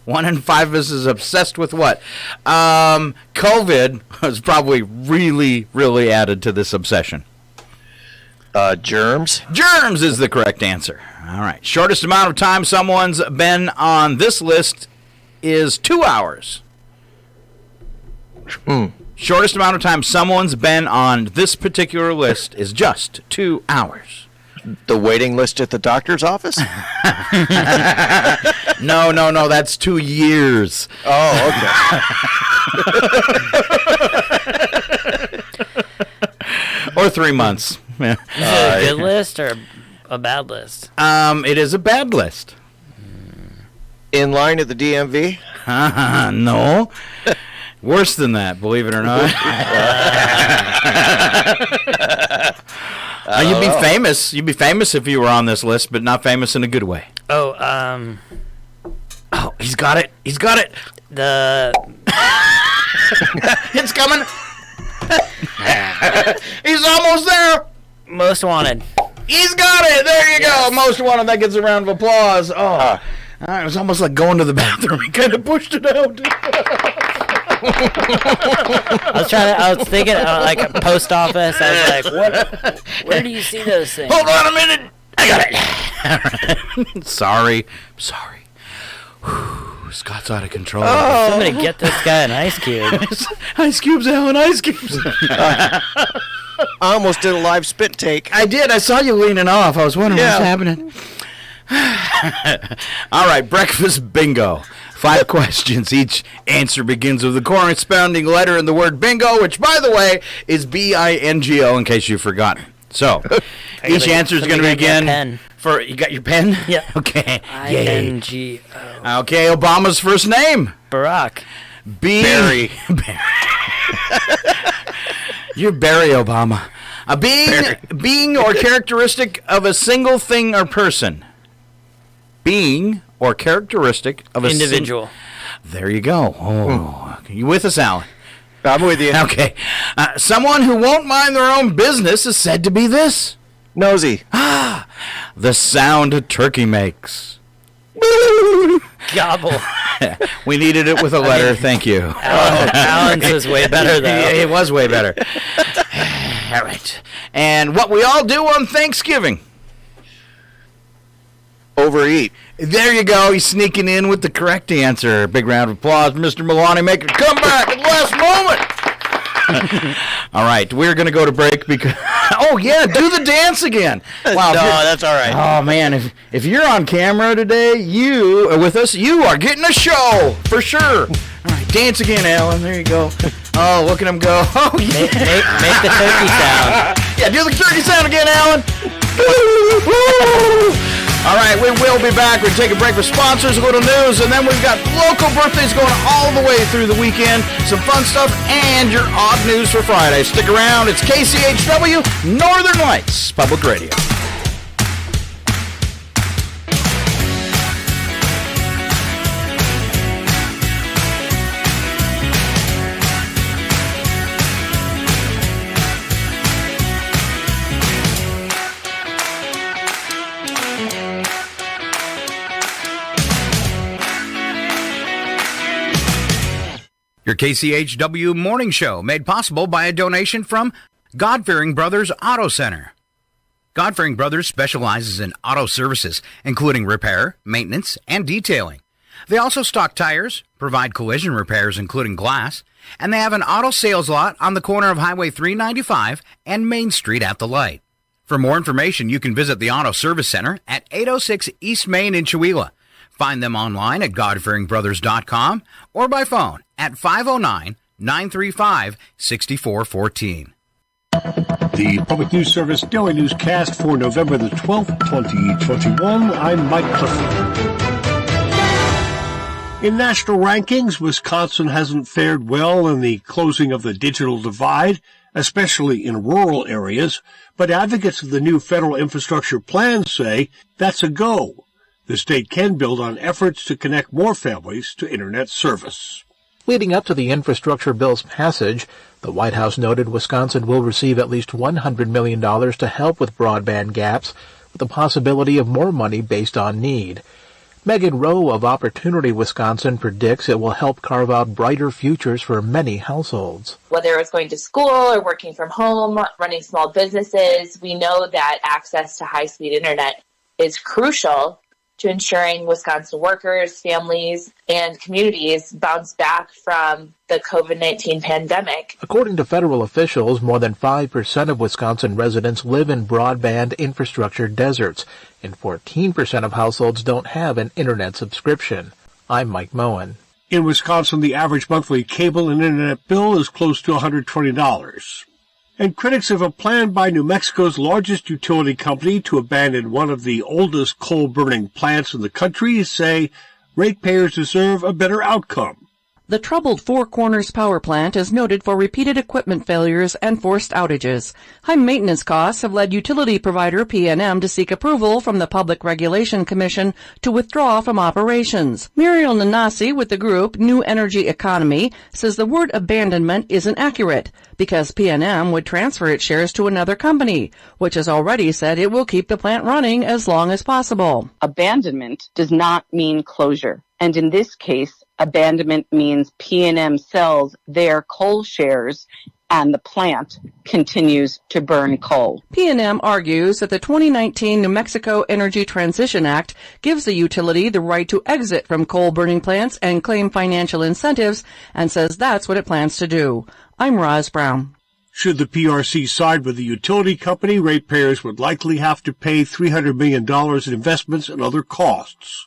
[SPEAKER 2] 1 in 5 of us is obsessed with what? COVID has probably really, really added to this obsession.
[SPEAKER 3] Germs?
[SPEAKER 2] Germs is the correct answer. All right. Shortest amount of time someone's been on this list is 2 hours. Shortest amount of time someone's been on this particular list is just 2 hours.
[SPEAKER 3] The waiting list at the doctor's office?
[SPEAKER 2] No, that's 2 years.
[SPEAKER 3] Oh, okay.
[SPEAKER 2] Or 3 months. Yeah.
[SPEAKER 4] Is it a good list or a bad list?
[SPEAKER 2] It is a bad list.
[SPEAKER 3] In line at the DMV?
[SPEAKER 2] No. Worse than that, believe it or not. You'd be famous. You'd be famous if you were on this list, but not famous in a good way.
[SPEAKER 4] Oh,
[SPEAKER 2] he's got it. He's got it. It's coming. He's almost there.
[SPEAKER 4] Most Wanted.
[SPEAKER 2] He's got it. There you go. Most Wanted. That gets a round of applause. Oh, it was almost like going to the bathroom. He kind of pushed it out.
[SPEAKER 4] I was thinking like a post office. I was like, what? Where do you see those things?
[SPEAKER 2] Hold on a minute. I got it. Sorry. Whew, Scott's out of control.
[SPEAKER 4] Somebody get this guy an ice cube.
[SPEAKER 2] Ice cubes, Alan. Ice cubes.
[SPEAKER 3] I almost did a live spit take.
[SPEAKER 2] I did. I saw you leaning off. I was wondering what's happening. All right, breakfast bingo. 5 questions. Each answer begins with the corresponding letter in the word bingo, which, by the way, is B-I-N-G-O, in case you've forgotten. So, each answer is going to begin for... You got your pen?
[SPEAKER 4] Yeah.
[SPEAKER 2] Okay.
[SPEAKER 4] I-N-G-O.
[SPEAKER 2] Okay, Obama's first name?
[SPEAKER 4] Barack.
[SPEAKER 3] Barry.
[SPEAKER 2] You're Barry Obama. Being or characteristic of a single thing or person. Being or characteristic of a
[SPEAKER 4] individual.
[SPEAKER 2] There you go. Oh, you with us, Alan?
[SPEAKER 3] I'm with you.
[SPEAKER 2] Okay. Someone who won't mind their own business is said to be this.
[SPEAKER 3] Nosy.
[SPEAKER 2] The sound a turkey makes.
[SPEAKER 4] Gobble.
[SPEAKER 2] We needed it with a letter. Thank you.
[SPEAKER 4] Alan's was way better, though.
[SPEAKER 2] Yeah, it was way better. All right. And what we all do on Thanksgiving.
[SPEAKER 3] Overeat.
[SPEAKER 2] There you go. He's sneaking in with the correct answer. Big round of applause. Mr. Milani making a comeback at the last moment. All right. We're going to go to break because... Oh, yeah. Do the dance again. Wow,
[SPEAKER 3] no, that's all right.
[SPEAKER 2] Oh, man. If you're on camera today, you are with us. You are getting a show for sure. All right. Dance again, Alan. There you go. Oh, look at him go. Oh, yeah.
[SPEAKER 4] Make the turkey sound.
[SPEAKER 2] Yeah, do the turkey sound again, Alan. All right, we will be back. We'll take a break with sponsors, a little news, and then we've got local birthdays going all the way through the weekend, some fun stuff, and your odd news for Friday. Stick around. It's KCHW Northern Lights Public Radio.
[SPEAKER 10] Your KCHW Morning Show, made possible by a donation from God-Fearing Brothers Auto Center. God-Fearing Brothers specializes in auto services, including repair, maintenance, and detailing. They also stock tires, provide collision repairs, including glass, and they have an auto sales lot on the corner of Highway 395 and Main Street at the light. For more information, you can visit the Auto Service Center at 806 East Main in Chewelah. Find them online at godfearingbrothers.com or by phone at 509-935-6414.
[SPEAKER 11] The Public News Service Daily Newscast for November the 12th, 2021. I'm Mike Clifford. In national rankings, Wisconsin hasn't fared well in the closing of the digital divide, especially in rural areas, but advocates of the new federal infrastructure plan say that's a go. The state can build on efforts to connect more families to Internet service.
[SPEAKER 12] Leading up to the infrastructure bill's passage, the White House noted Wisconsin will receive at least $100 million to help with broadband gaps, with the possibility of more money based on need. Megan Rowe of Opportunity Wisconsin predicts it will help carve out brighter futures for many households.
[SPEAKER 13] Whether it's going to school or working from home, running small businesses, we know that access to high-speed internet is crucial to ensuring Wisconsin workers, families, and communities bounce back from the COVID-19 pandemic.
[SPEAKER 12] According to federal officials, more than 5% of Wisconsin residents live in broadband infrastructure deserts, and 14% of households don't have an internet subscription. I'm Mike Moen.
[SPEAKER 11] In Wisconsin, the average monthly cable and internet bill is close to $120. And critics of a plan by New Mexico's largest utility company to abandon one of the oldest coal-burning plants in the country say ratepayers deserve a better outcome.
[SPEAKER 14] The troubled Four Corners power plant is noted for repeated equipment failures and forced outages. High maintenance costs have led utility provider PNM to seek approval from the Public Regulation Commission to withdraw from operations. Muriel Nanasi with the group New Energy Economy says the word abandonment isn't accurate because PNM would transfer its shares to another company, which has already said it will keep the plant running as long as possible.
[SPEAKER 15] Abandonment does not mean closure. And in this case, abandonment means PNM sells their coal shares and the plant continues to burn coal.
[SPEAKER 14] PNM argues that the 2019 New Mexico Energy Transition Act gives the utility the right to exit from coal-burning plants and claim financial incentives and says that's what it plans to do. I'm Roz Brown.
[SPEAKER 11] Should the PRC side with the utility company, ratepayers would likely have to pay $300 million in investments and other costs.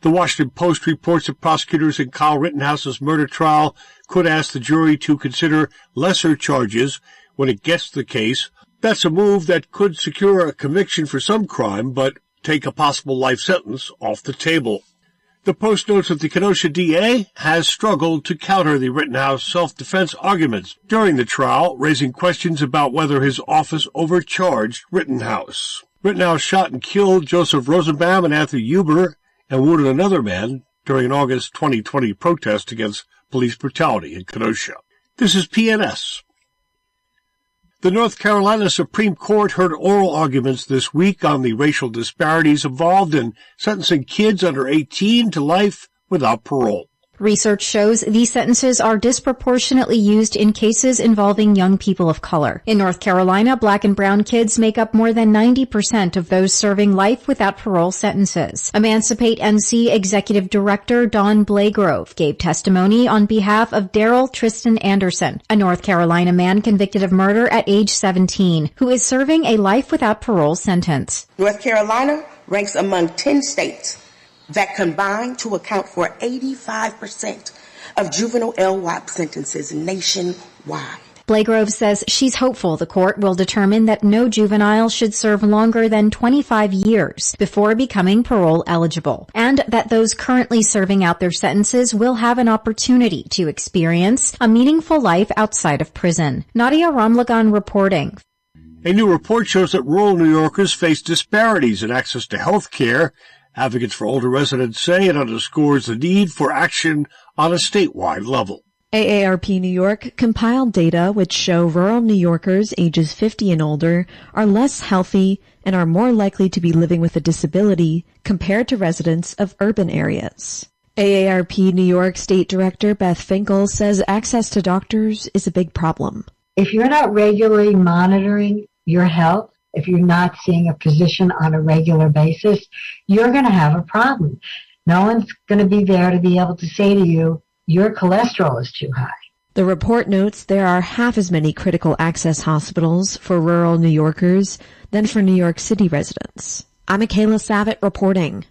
[SPEAKER 11] The Washington Post reports that prosecutors in Kyle Rittenhouse's murder trial could ask the jury to consider lesser charges when it gets the case. That's a move that could secure a conviction for some crime, but take a possible life sentence off the table. The Post notes that the Kenosha DA has struggled to counter the Rittenhouse self-defense arguments during the trial, raising questions about whether his office overcharged Rittenhouse. Rittenhouse shot and killed Joseph Rosenbaum and Anthony Huber and wounded another man during an August 2020 protest against police brutality in Kenosha. This is PNS. The North Carolina Supreme Court heard oral arguments this week on the racial disparities involved in sentencing kids under 18 to life without parole.
[SPEAKER 16] Research shows these sentences are disproportionately used in cases involving young people of color. In North Carolina, black and brown kids make up more than 90% of those serving life without parole sentences. Emancipate NC Executive Director Don Blagrove gave testimony on behalf of Daryl Tristan Anderson, a North Carolina man convicted of murder at age 17, who is serving a life without parole sentence.
[SPEAKER 17] North Carolina ranks among 10 states that combine to account for 85% of juvenile LWOP sentences nationwide.
[SPEAKER 16] Blagrove says she's hopeful the court will determine that no juvenile should serve longer than 25 years before becoming parole eligible, and that those currently serving out their sentences will have an opportunity to experience a meaningful life outside of prison. Nadia Ramlagan reporting.
[SPEAKER 11] A new report shows that rural New Yorkers face disparities in access to health care. Advocates for older residents say it underscores the need for action on a statewide level.
[SPEAKER 18] AARP New York compiled data which show rural New Yorkers ages 50 and older are less healthy and are more likely to be living with a disability compared to residents of urban areas. AARP New York State Director Beth Finkel says access to doctors is a big problem.
[SPEAKER 19] If you're not regularly monitoring your health, if you're not seeing a physician on a regular basis, you're going to have a problem. No one's going to be there to be able to say to you, your cholesterol is too high.
[SPEAKER 18] The report notes there are half as many critical access hospitals for rural New Yorkers than for New York City residents. I'm Michaela Savitt reporting.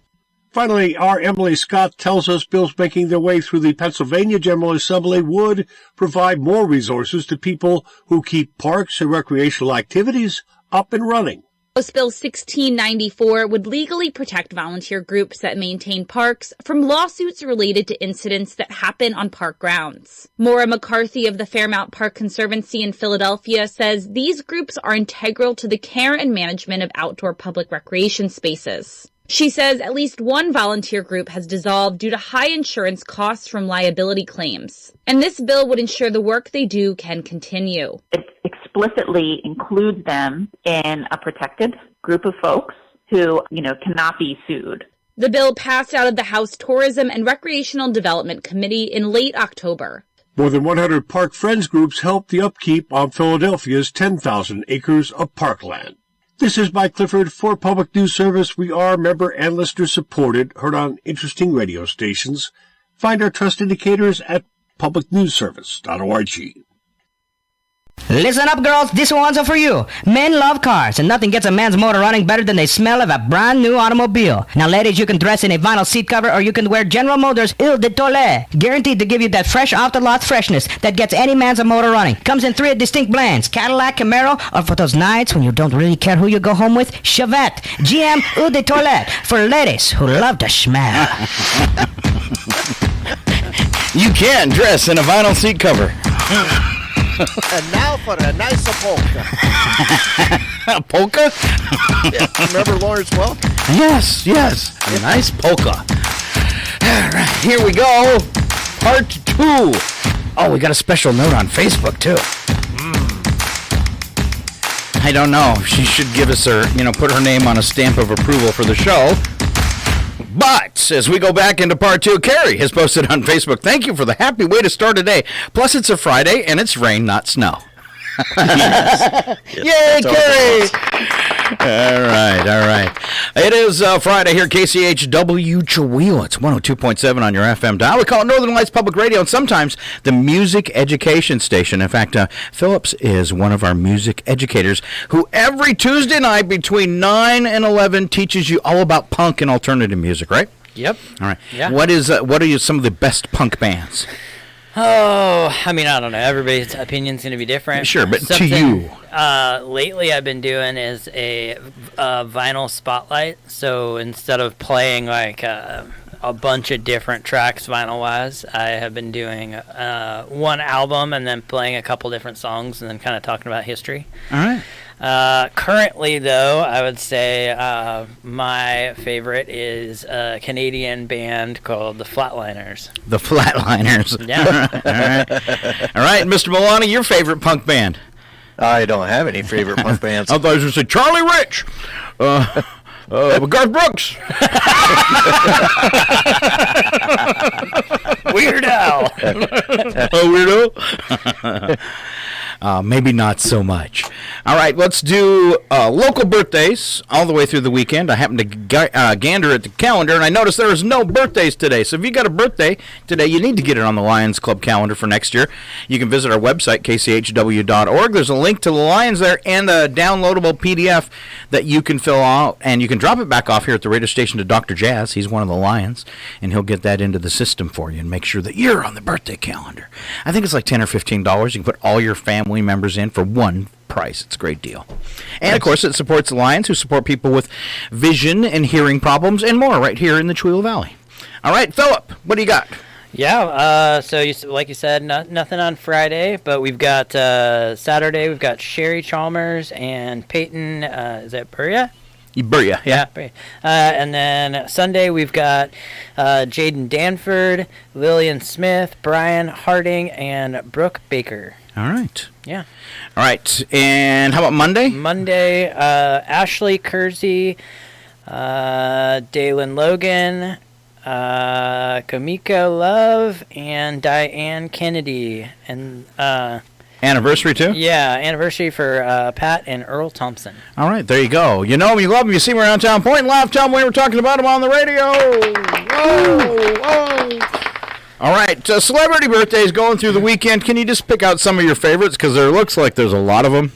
[SPEAKER 11] Finally, our Emily Scott tells us bills making their way through the Pennsylvania General Assembly would provide more resources to people who keep parks and recreational activities up and running.
[SPEAKER 20] House Bill 1694 would legally protect volunteer groups that maintain parks from lawsuits related to incidents that happen on park grounds. Maura McCarthy of the Fairmount Park Conservancy in Philadelphia says these groups are integral to the care and management of outdoor public recreation spaces. She says at least one volunteer group has dissolved due to high insurance costs from liability claims. And this bill would ensure the work they do can continue.
[SPEAKER 21] It explicitly includes them in a protected group of folks who, cannot be sued.
[SPEAKER 20] The bill passed out of the House Tourism and Recreational Development Committee in late October.
[SPEAKER 11] More than 100 park friends groups help the upkeep on Philadelphia's 10,000 acres of parkland. This is Mike Clifford for Public News Service. We are member and listener supported, heard on interesting radio stations. Find our trust indicators at publicnewsservice.org.
[SPEAKER 1] Listen up, girls. This one's for you. Men love cars, and nothing gets a man's motor running better than the smell of a brand new automobile. Now, ladies, you can dress in a vinyl seat cover, or you can wear General Motors Eau de Toilette, guaranteed to give you that fresh off-the-lot freshness that gets any man's motor running. Comes in 3 distinct blends: Cadillac, Camaro, or for those nights when you don't really care who you go home with, Chevette. GM Eau de Toilette for ladies who love to smell.
[SPEAKER 2] You can dress in a vinyl seat cover.
[SPEAKER 3] And now for a nice polka.
[SPEAKER 2] A polka?
[SPEAKER 3] Yeah, remember Lawrence Welk?
[SPEAKER 2] Yes. A nice polka. All right, here we go. Part 2. Oh, we got a special note on Facebook, too. I don't know. She should give us put her name on a stamp of approval for the show. But as we go back into part 2, Carrie has posted on Facebook, thank you for the happy way to start a day. Plus, it's a Friday, and it's rain, not snow.
[SPEAKER 3] Yes.
[SPEAKER 2] Yay, Carrie! All right. It is Friday here, KCHW Chihuahua. It's 102.7 on your FM dial. We call it Northern Lights Public Radio, and sometimes the music education station. In fact, Phillips is one of our music educators who every Tuesday night between 9 and 11 teaches you all about punk and alternative music, right?
[SPEAKER 4] Yep.
[SPEAKER 2] All right.
[SPEAKER 4] Yeah.
[SPEAKER 2] What are some of the best punk bands?
[SPEAKER 4] Oh, I mean, I don't know. Everybody's opinion's going to be different.
[SPEAKER 2] Sure, but to you.
[SPEAKER 4] Lately I've been doing is a vinyl spotlight. So instead of playing like a bunch of different tracks vinyl-wise, I have been doing one album and then playing a couple different songs and then kind of talking about history.
[SPEAKER 2] All right.
[SPEAKER 4] Currently, though, I would say my favorite is a Canadian band called the Flatliners.
[SPEAKER 2] The Flatliners.
[SPEAKER 4] Yeah.
[SPEAKER 2] All right, Mr. Milani, your favorite punk band?
[SPEAKER 3] I don't have any favorite punk bands.
[SPEAKER 2] I thought you were going to say Charlie Rich. Garth Brooks.
[SPEAKER 4] Weird Al.
[SPEAKER 2] Weirdo? Maybe not so much. All right, let's do local birthdays all the way through the weekend. I happened to gander at the calendar, and I noticed there is no birthdays today. So if you got a birthday today, you need to get it on the Lions Club calendar for next year. You can visit our website, kchw.org. There's a link to the Lions there and a downloadable PDF that you can fill out, and you can drop it back off here at the radio station to Dr. Jazz. He's one of the Lions, and he'll get that into the system for you and make sure that you're on the birthday calendar. I think it's like $10 or $15. You can put all your family members in for one price. It's a great deal. And, of course, it supports the Lions, who support people with vision and hearing problems and more right here in the Chihuahua Valley. All right, Phillip, what do you got?
[SPEAKER 4] Yeah, so like you said, nothing on Friday, but we've got Saturday, we've got Sherry Chalmers and Peyton, is that Buria?
[SPEAKER 2] Buria, yeah.
[SPEAKER 4] And then Sunday, we've got Jaden Danford, Lillian Smith, Brian Harding, and Brooke Baker.
[SPEAKER 2] All right.
[SPEAKER 4] Yeah.
[SPEAKER 2] All right. And how about Monday?
[SPEAKER 4] Monday, Ashley Kersey, Dalen Logan, Kamika Love, and Diane Kennedy. And
[SPEAKER 2] anniversary, too?
[SPEAKER 4] Yeah, anniversary for Pat and Earl Thompson.
[SPEAKER 2] All right, there you go. You know them, you love them, you see them around town. Point and laugh, tell them we were talking about them on the radio. Whoa. All right, celebrity birthdays going through the weekend. Can you just pick out some of your favorites? Because there looks like there's a lot of them.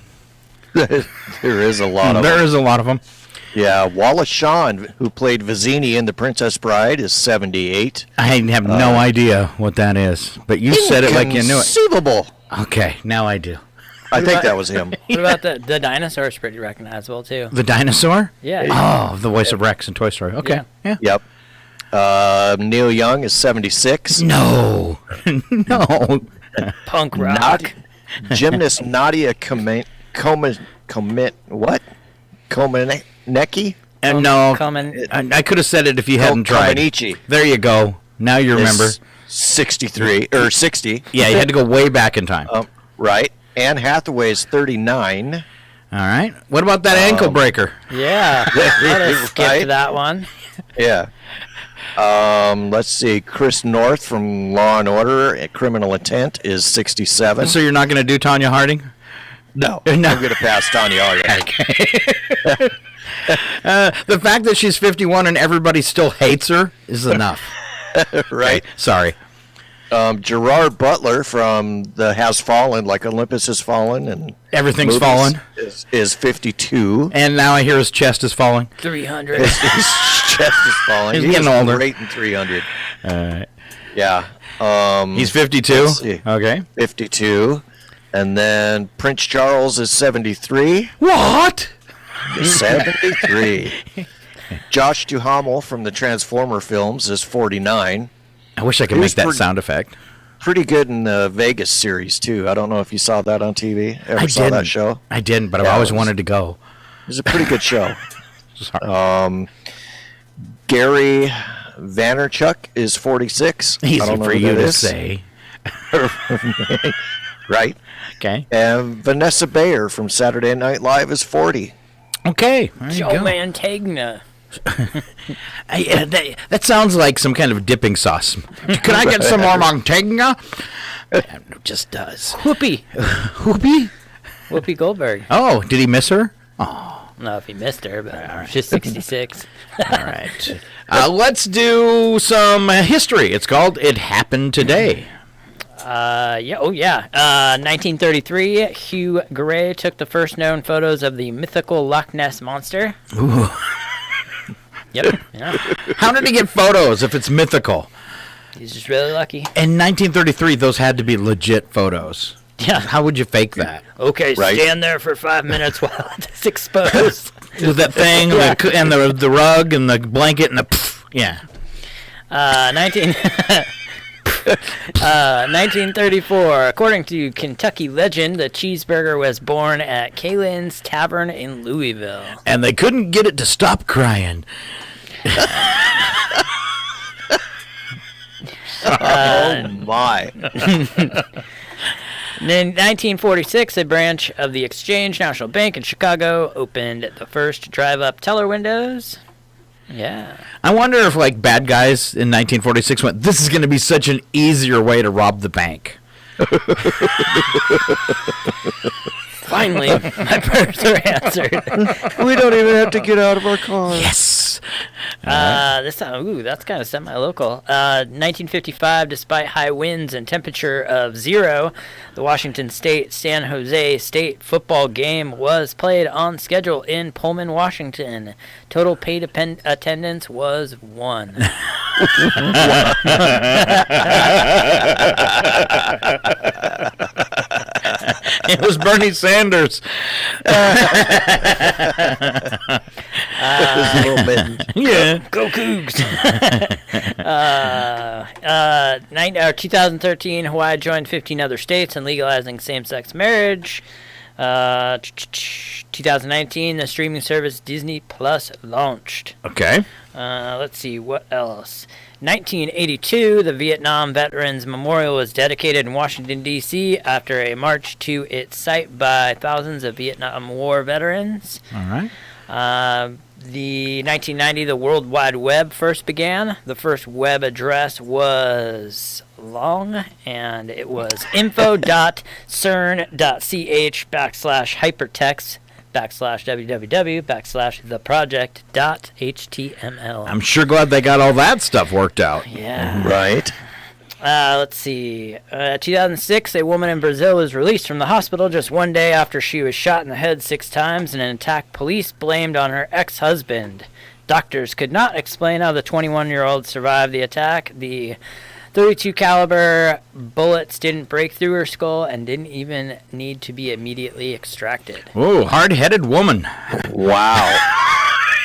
[SPEAKER 3] There is a lot of them.
[SPEAKER 2] There is a lot of them.
[SPEAKER 3] Yeah, Wallace Shawn, who played Vizzini in The Princess Bride, is 78.
[SPEAKER 2] I have no idea what that is, but you said it like you knew it.
[SPEAKER 3] Inconceivable.
[SPEAKER 2] Okay, now I do.
[SPEAKER 3] I think that was him.
[SPEAKER 4] What about the dinosaur is pretty recognizable, too.
[SPEAKER 2] The dinosaur?
[SPEAKER 4] Yeah.
[SPEAKER 2] Oh, the voice of Rex in Toy Story. Okay. Yeah.
[SPEAKER 3] Yep. Neil Young is 76.
[SPEAKER 2] No. No.
[SPEAKER 4] Punk rock.
[SPEAKER 3] Gymnast Nadia Comaneci?
[SPEAKER 2] No. I could have said it if you hadn't tried.
[SPEAKER 3] Comaneci.
[SPEAKER 2] There you go. Now you remember.
[SPEAKER 3] 63 or 60.
[SPEAKER 2] Yeah, you had to go way back in time.
[SPEAKER 3] Right. Anne Hathaway is 39.
[SPEAKER 2] All right. What about that ankle breaker?
[SPEAKER 4] Yeah. Let us skip to that one.
[SPEAKER 3] Yeah. Let's see. Chris North from Law and Order at Criminal Intent is 67.
[SPEAKER 2] So you're not going to do Tanya Harding?
[SPEAKER 3] No. I'm going to pass Tanya Harding.
[SPEAKER 2] Okay. The fact that she's 51 and everybody still hates her is enough.
[SPEAKER 3] Right.
[SPEAKER 2] Okay, sorry.
[SPEAKER 3] Gerard Butler from the Has Fallen, like Olympus Has Fallen, and
[SPEAKER 2] Everything's fallen.
[SPEAKER 3] Is 52.
[SPEAKER 2] And now I hear his chest is falling.
[SPEAKER 4] 300.
[SPEAKER 3] His chest is falling.
[SPEAKER 2] He's getting older.
[SPEAKER 3] Great in 300.
[SPEAKER 2] All right.
[SPEAKER 3] Yeah.
[SPEAKER 2] He's 52. Okay.
[SPEAKER 3] 52. And then Prince Charles is 73.
[SPEAKER 2] What?
[SPEAKER 3] 73. Josh Duhamel from the Transformer films is 49.
[SPEAKER 2] I wish I could make that sound effect.
[SPEAKER 3] Pretty good in the Vegas series, too. I don't know if you saw that on TV. Ever saw that show?
[SPEAKER 2] I didn't, but I've always wanted to go.
[SPEAKER 3] It was a pretty good show.
[SPEAKER 2] Sorry.
[SPEAKER 3] Gary Vaynerchuk is 46.
[SPEAKER 2] Easy
[SPEAKER 3] I don't know
[SPEAKER 2] for
[SPEAKER 3] who
[SPEAKER 2] you
[SPEAKER 3] that
[SPEAKER 2] to
[SPEAKER 3] is.
[SPEAKER 2] say.
[SPEAKER 3] Right?
[SPEAKER 2] Okay.
[SPEAKER 3] And Vanessa Bayer from Saturday Night Live is 40.
[SPEAKER 2] Okay. There you
[SPEAKER 4] Joe
[SPEAKER 2] go.
[SPEAKER 4] Mantegna.
[SPEAKER 2] That sounds like some kind of dipping sauce. Can I get some more Montagna? It just does.
[SPEAKER 4] Whoopi.
[SPEAKER 2] Whoopi?
[SPEAKER 4] Whoopi Goldberg.
[SPEAKER 2] Oh, did he miss her? Oh.
[SPEAKER 4] No, if he missed her, but she's 66.
[SPEAKER 2] All right. Let's do some history. It's called It Happened Today.
[SPEAKER 4] 1933, Hugh Gray took the first known photos of the mythical Loch Ness monster.
[SPEAKER 2] Ooh.
[SPEAKER 4] Yep. Yeah.
[SPEAKER 2] How did he get photos if it's mythical?
[SPEAKER 4] He's just really lucky.
[SPEAKER 2] In 1933, those had to be legit photos.
[SPEAKER 4] Yeah.
[SPEAKER 2] How would you fake that?
[SPEAKER 4] Okay,
[SPEAKER 2] Right.
[SPEAKER 4] stand there for 5 minutes while it's exposed.
[SPEAKER 2] With that thing, and the rug, and the blanket, and the yeah.
[SPEAKER 4] 1934. According to Kentucky legend, the cheeseburger was born at Kaylin's Tavern in Louisville.
[SPEAKER 2] And they couldn't get it to stop crying.
[SPEAKER 3] Oh, my.
[SPEAKER 4] In 1946, a branch of the Exchange National Bank in Chicago opened the first drive-up teller windows. Yeah.
[SPEAKER 2] I wonder if, like, bad guys in 1946 went, this is going to be such an easier way to rob the bank.
[SPEAKER 4] Finally, my prayers are answered.
[SPEAKER 3] We don't even have to get out of our car.
[SPEAKER 2] Yes.
[SPEAKER 4] That's kind of semi-local. 1955, despite high winds and temperature of 0, the Washington State-San Jose State football game was played on schedule in Pullman, Washington. Total paid attendance was 1.
[SPEAKER 2] It was Bernie Sanders.
[SPEAKER 4] Yeah. Go Cougs. 2013, Hawaii joined 15 other states in legalizing same-sex marriage. 2019, the streaming service Disney Plus launched.
[SPEAKER 2] Okay.
[SPEAKER 4] Let's see, what else? 1982, the Vietnam Veterans Memorial was dedicated in Washington, D.C. after a march to its site by thousands of Vietnam War veterans.
[SPEAKER 2] All right.
[SPEAKER 4] The 1990, the World Wide Web first began. The first web address was long, and it was info.cern.ch/hypertext /www/theproject.html.
[SPEAKER 2] I'm sure glad they got all that stuff worked out.
[SPEAKER 4] Yeah.
[SPEAKER 3] Right.
[SPEAKER 4] Let's see. 2006, a woman in Brazil was released from the hospital just one day after she was shot in the head 6 times in an attack police blamed on her ex-husband. Doctors could not explain how the 21-year-old survived the attack. The .32 caliber bullets didn't break through her skull and didn't even need to be immediately extracted.
[SPEAKER 2] Oh, hard-headed woman.
[SPEAKER 3] Wow.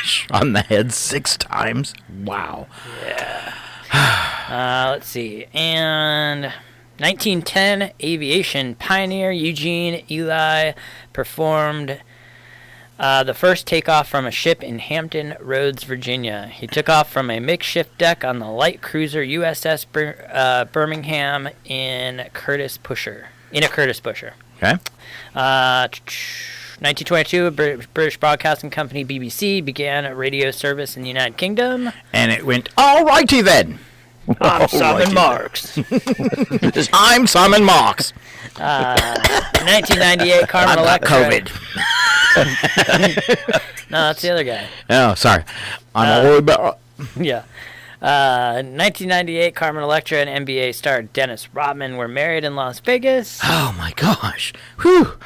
[SPEAKER 2] Shot in the head 6 times. Wow.
[SPEAKER 4] Yeah. Let's see. And 1910, aviation pioneer Eugene Ely performed the first takeoff from a ship in Hampton Roads, Virginia. He took off from a makeshift deck on the light cruiser USS Birmingham in a Curtis Pusher.
[SPEAKER 2] Okay.
[SPEAKER 4] 1922, British Broadcasting Company BBC began a radio service in the United Kingdom.
[SPEAKER 2] And it went, all righty then.
[SPEAKER 4] I'm Simon Marks.
[SPEAKER 2] I'm Simon Marks.
[SPEAKER 4] 1998, Carmen Electra.
[SPEAKER 2] COVID.
[SPEAKER 4] No, that's the other guy.
[SPEAKER 2] Oh, sorry. I'm worried about...
[SPEAKER 4] Yeah. 1998, Carmen Electra and NBA star Dennis Rodman were married in Las Vegas.
[SPEAKER 2] Oh, my gosh. Whew.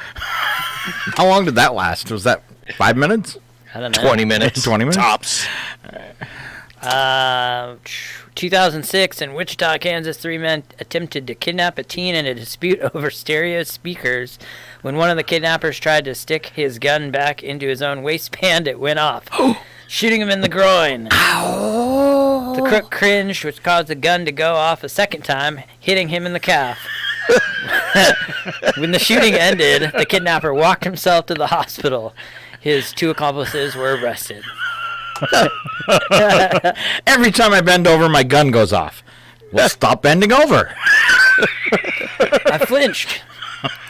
[SPEAKER 2] How long did that last? Was that 5 minutes?
[SPEAKER 4] I don't know.
[SPEAKER 3] 20 minutes.
[SPEAKER 2] 20 minutes?
[SPEAKER 3] Tops.
[SPEAKER 4] 2006, in Wichita, Kansas, 3 men attempted to kidnap a teen in a dispute over stereo speakers. When one of the kidnappers tried to stick his gun back into his own waistband, it went off, shooting him in the groin. Ow. The crook cringed, which caused the gun to go off a second time, hitting him in the calf. When the shooting ended, the kidnapper walked himself to the hospital. His 2 accomplices were arrested.
[SPEAKER 2] Every time I bend over, my gun goes off. Well, stop bending over.
[SPEAKER 4] I flinched.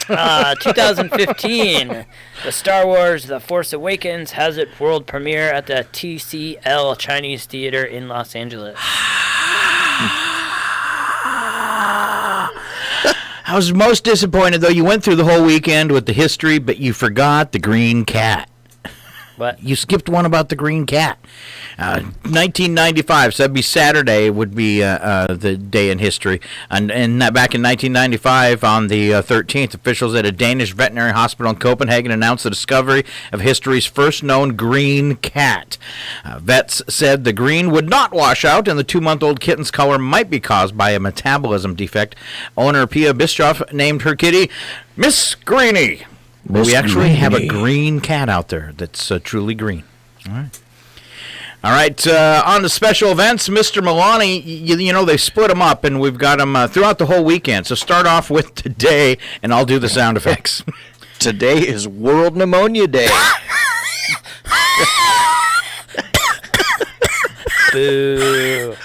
[SPEAKER 4] 2015, the Star Wars The Force Awakens has its world premiere at the TCL Chinese Theater in Los Angeles.
[SPEAKER 2] I was most disappointed, though. You went through the whole weekend with the history, but you forgot the green cat.
[SPEAKER 4] What?
[SPEAKER 2] You skipped one about the green cat. 1995, so that'd be Saturday, would be the day in history. And back in 1995, on the 13th, officials at a Danish veterinary hospital in Copenhagen announced the discovery of history's first known green cat. Vets said the green would not wash out, and the 2-month-old kitten's color might be caused by a metabolism defect. Owner Pia Bischoff named her kitty Miss Greenie. But we actually have a green cat out there that's truly green. All right. On to special events, Mr. Milani, you know, they split them up, and we've got them throughout the whole weekend. So start off with today, and I'll do the sound effects.
[SPEAKER 3] Today is World Pneumonia Day.
[SPEAKER 4] Boo.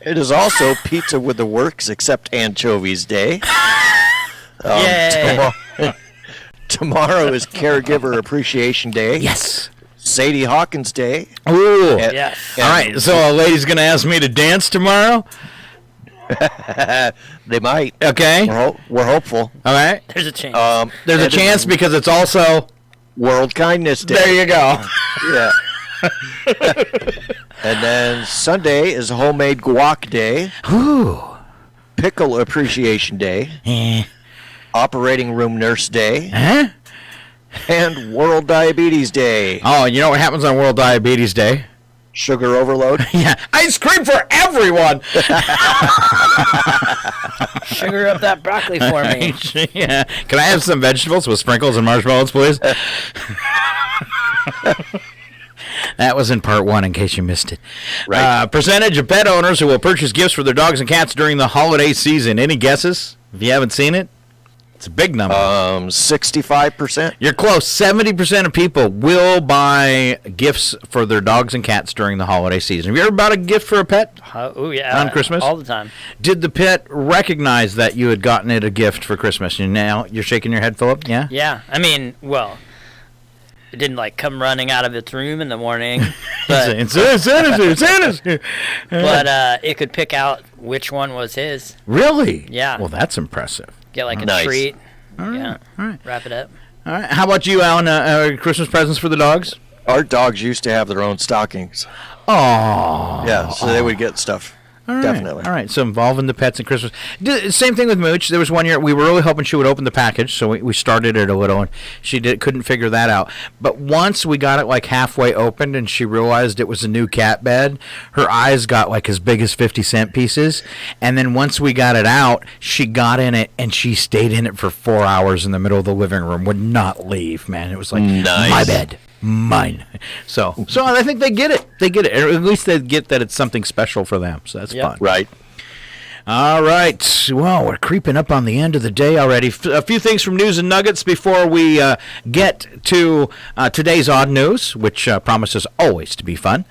[SPEAKER 3] It is also Pizza with the Works Except Anchovies Day. Tomorrow is Caregiver Appreciation Day.
[SPEAKER 2] Yes.
[SPEAKER 3] Sadie Hawkins Day.
[SPEAKER 2] Ooh.
[SPEAKER 4] Yes.
[SPEAKER 2] All right, so a lady's going to ask me to dance tomorrow?
[SPEAKER 3] They might.
[SPEAKER 2] Okay.
[SPEAKER 3] We're hopeful.
[SPEAKER 2] All right.
[SPEAKER 4] There's a chance.
[SPEAKER 2] There's a chance because it's also...
[SPEAKER 3] World Kindness Day.
[SPEAKER 2] There you go.
[SPEAKER 3] Yeah. And then Sunday is Homemade Guac Day.
[SPEAKER 2] Ooh.
[SPEAKER 3] Pickle Appreciation Day. Operating Room Nurse Day.
[SPEAKER 2] Huh?
[SPEAKER 3] And World Diabetes Day.
[SPEAKER 2] Oh, you know what happens on World Diabetes Day?
[SPEAKER 3] Sugar overload.
[SPEAKER 2] Yeah. Ice cream for everyone.
[SPEAKER 4] Sugar up that broccoli for me.
[SPEAKER 2] Yeah. Can I have some vegetables with sprinkles and marshmallows, please? That was in part 1, in case you missed it.
[SPEAKER 3] Right.
[SPEAKER 2] Percentage of pet owners who will purchase gifts for their dogs and cats during the holiday season. Any guesses? If you haven't seen it, it's a big number.
[SPEAKER 3] 65%.
[SPEAKER 2] You're close. 70% of people will buy gifts for their dogs and cats during the holiday season. Have you ever bought a gift for a pet?
[SPEAKER 4] Oh, yeah.
[SPEAKER 2] On Christmas?
[SPEAKER 4] All the time.
[SPEAKER 2] Did the pet recognize that you had gotten it a gift for Christmas? And now you're shaking your head, Phillip? Yeah?
[SPEAKER 4] Yeah. I mean, well, it didn't, like, come running out of its room in the morning. But,
[SPEAKER 2] Santa's here.
[SPEAKER 4] But it could pick out which one was his.
[SPEAKER 2] Really?
[SPEAKER 4] Yeah.
[SPEAKER 2] Well, that's impressive.
[SPEAKER 4] Get, like, a
[SPEAKER 3] Nice.
[SPEAKER 4] treat.
[SPEAKER 2] All right.
[SPEAKER 4] Yeah.
[SPEAKER 2] All right.
[SPEAKER 4] Wrap it up.
[SPEAKER 2] All right. How about you, Alan? Christmas presents for the dogs?
[SPEAKER 3] Our dogs used to have their own stockings.
[SPEAKER 2] Oh.
[SPEAKER 3] Yeah, so they would get stuff.
[SPEAKER 2] All right.
[SPEAKER 3] Definitely.
[SPEAKER 2] All right. So involving the pets and Christmas. Same thing with Mooch. There was one year we were really hoping she would open the package, so we started it a little, and she couldn't figure that out. But once we got it like halfway opened, and she realized it was a new cat bed, her eyes got like as big as 50-cent pieces. And then once we got it out, she got in it, and she stayed in it for 4 hours in the middle of the living room, would not leave. Man, it was like my bed. Mine. So I think they get it. They get it. Or at least they get that it's something special for them. So that's fun.
[SPEAKER 3] Right.
[SPEAKER 2] All right. Well, we're creeping up on the end of the day already. A few things from News and Nuggets before we get to today's odd news, which promises always to be fun.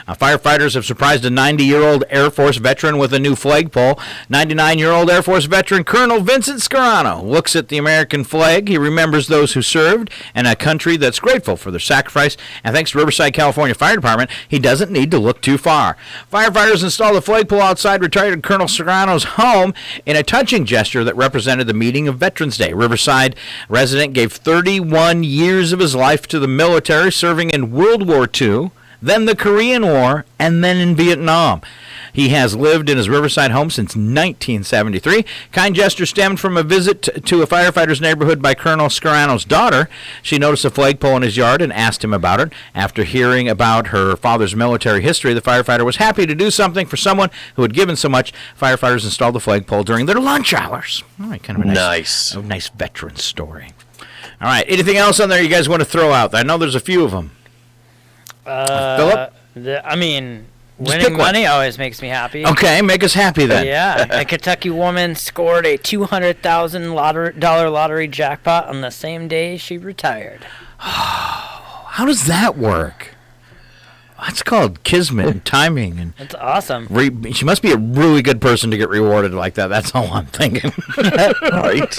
[SPEAKER 2] Firefighters have surprised a 90-year-old Air Force veteran with a new flagpole. 99-year-old Air Force veteran Colonel Vincent Scarano looks at the American flag. He remembers those who served and a country that's grateful for their sacrifice. And thanks to Riverside, California Fire Department, he doesn't need to look too far. Firefighters installed a flagpole outside retired Colonel Scarano's home in a touching gesture that represented the meeting of Veterans Day. Riverside resident gave 31 years of his life to the military, serving in World War II, then the Korean War, and then in Vietnam. He has lived in his Riverside home since 1973. Kind gesture stemmed from a visit to a firefighter's neighborhood by Colonel Scarano's daughter. She noticed a flagpole in his yard and asked him about it. After hearing about her father's military history, the firefighter was happy to do something for someone who had given so much. Firefighters installed the flagpole during their lunch hours. All right, kind of a nice veteran story. All right, anything else on there you guys want to throw out? I know there's a few of them. Phillip?
[SPEAKER 4] Winning money always makes me happy.
[SPEAKER 2] Okay, make us happy then.
[SPEAKER 4] Yeah, a Kentucky woman scored a $200,000 lottery jackpot on the same day she retired.
[SPEAKER 2] How does that work? That's called kismet and timing. And
[SPEAKER 4] that's awesome.
[SPEAKER 2] She must be a really good person to get rewarded like that. That's all I'm thinking. Right.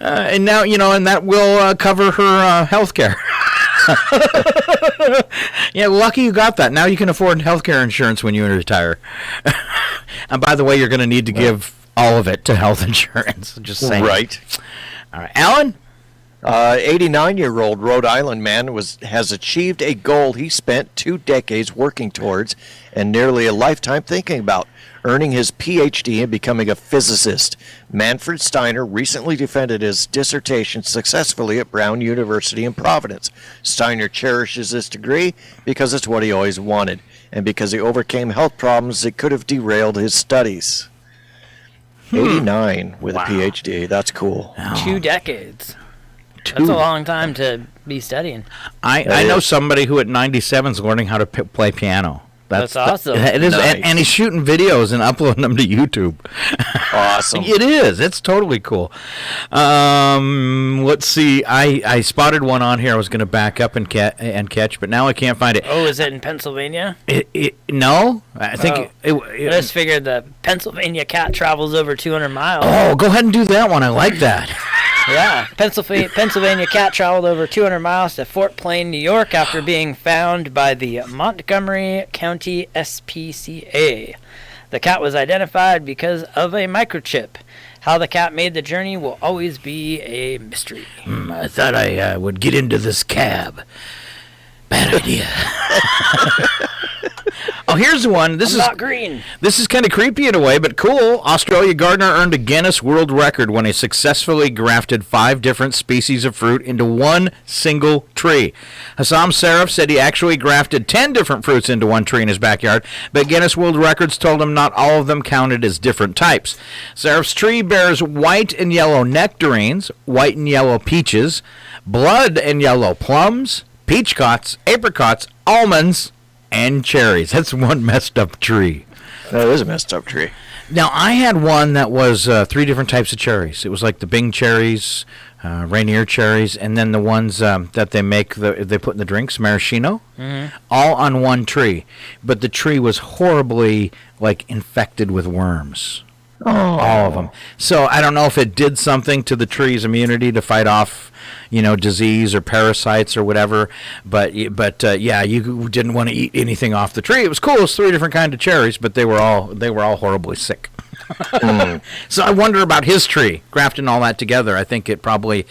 [SPEAKER 2] And now, and that will cover her health care. Yeah, lucky you got that. Now you can afford health care insurance when you retire. And by the way, you're going to need to give all of it to health insurance. Just saying.
[SPEAKER 3] Right.
[SPEAKER 2] All right. Alan?
[SPEAKER 3] 89-year-old Rhode Island man has achieved a goal he spent 2 decades working towards and nearly a lifetime thinking about, earning his Ph.D. and becoming a physicist. Manfred Steiner recently defended his dissertation successfully at Brown University in Providence. Steiner cherishes this degree because it's what he always wanted, and because he overcame health problems that could have derailed his studies. 89 with a Ph.D. That's cool.
[SPEAKER 4] 2 decades. That's a long time to be studying.
[SPEAKER 2] I know somebody who at 97 is learning how to play piano.
[SPEAKER 4] That's awesome.
[SPEAKER 2] It is, nice. and he's shooting videos and uploading them to YouTube.
[SPEAKER 3] Awesome.
[SPEAKER 2] It is. It's totally cool. Let's see. I spotted one on here I was going to back up and catch, but now I can't find it.
[SPEAKER 4] Oh, is it in Pennsylvania?
[SPEAKER 2] No. I think
[SPEAKER 4] I just figured the Pennsylvania cat travels over 200 miles.
[SPEAKER 2] Oh, go ahead and do that one. I like that.
[SPEAKER 4] Yeah, Pennsylvania cat traveled over 200 miles to Fort Plain, New York, after being found by the Montgomery County SPCA. The cat was identified because of a microchip. How the cat made the journey will always be a mystery.
[SPEAKER 2] I thought I would get into this cab. Bad idea. Oh, here's one. This is
[SPEAKER 4] not green.
[SPEAKER 2] This is kind of creepy in a way, but cool. Australia gardener earned a Guinness World Record when he successfully grafted 5 different species of fruit into one single tree. Hassam Sarif said he actually grafted 10 different fruits into one tree in his backyard, but Guinness World Records told him not all of them counted as different types. Sarif's tree bears white and yellow nectarines, white and yellow peaches, blood and yellow plums, peachcots, apricots, almonds, and cherries. That's one messed up tree.
[SPEAKER 3] That is a messed up tree.
[SPEAKER 2] Now, I had one that was 3 different types of cherries. It was like the Bing cherries, Rainier cherries, and then the ones that they make, they put in the drinks, maraschino, all on one tree. But the tree was horribly, infected with worms.
[SPEAKER 3] Oh.
[SPEAKER 2] All of them. So I don't know if it did something to the tree's immunity to fight off, disease or parasites or whatever. But yeah, you didn't want to eat anything off the tree. It was cool. It was 3 different kinds of cherries, but they were all horribly sick. So I wonder about his tree, grafting all that together. I think it probably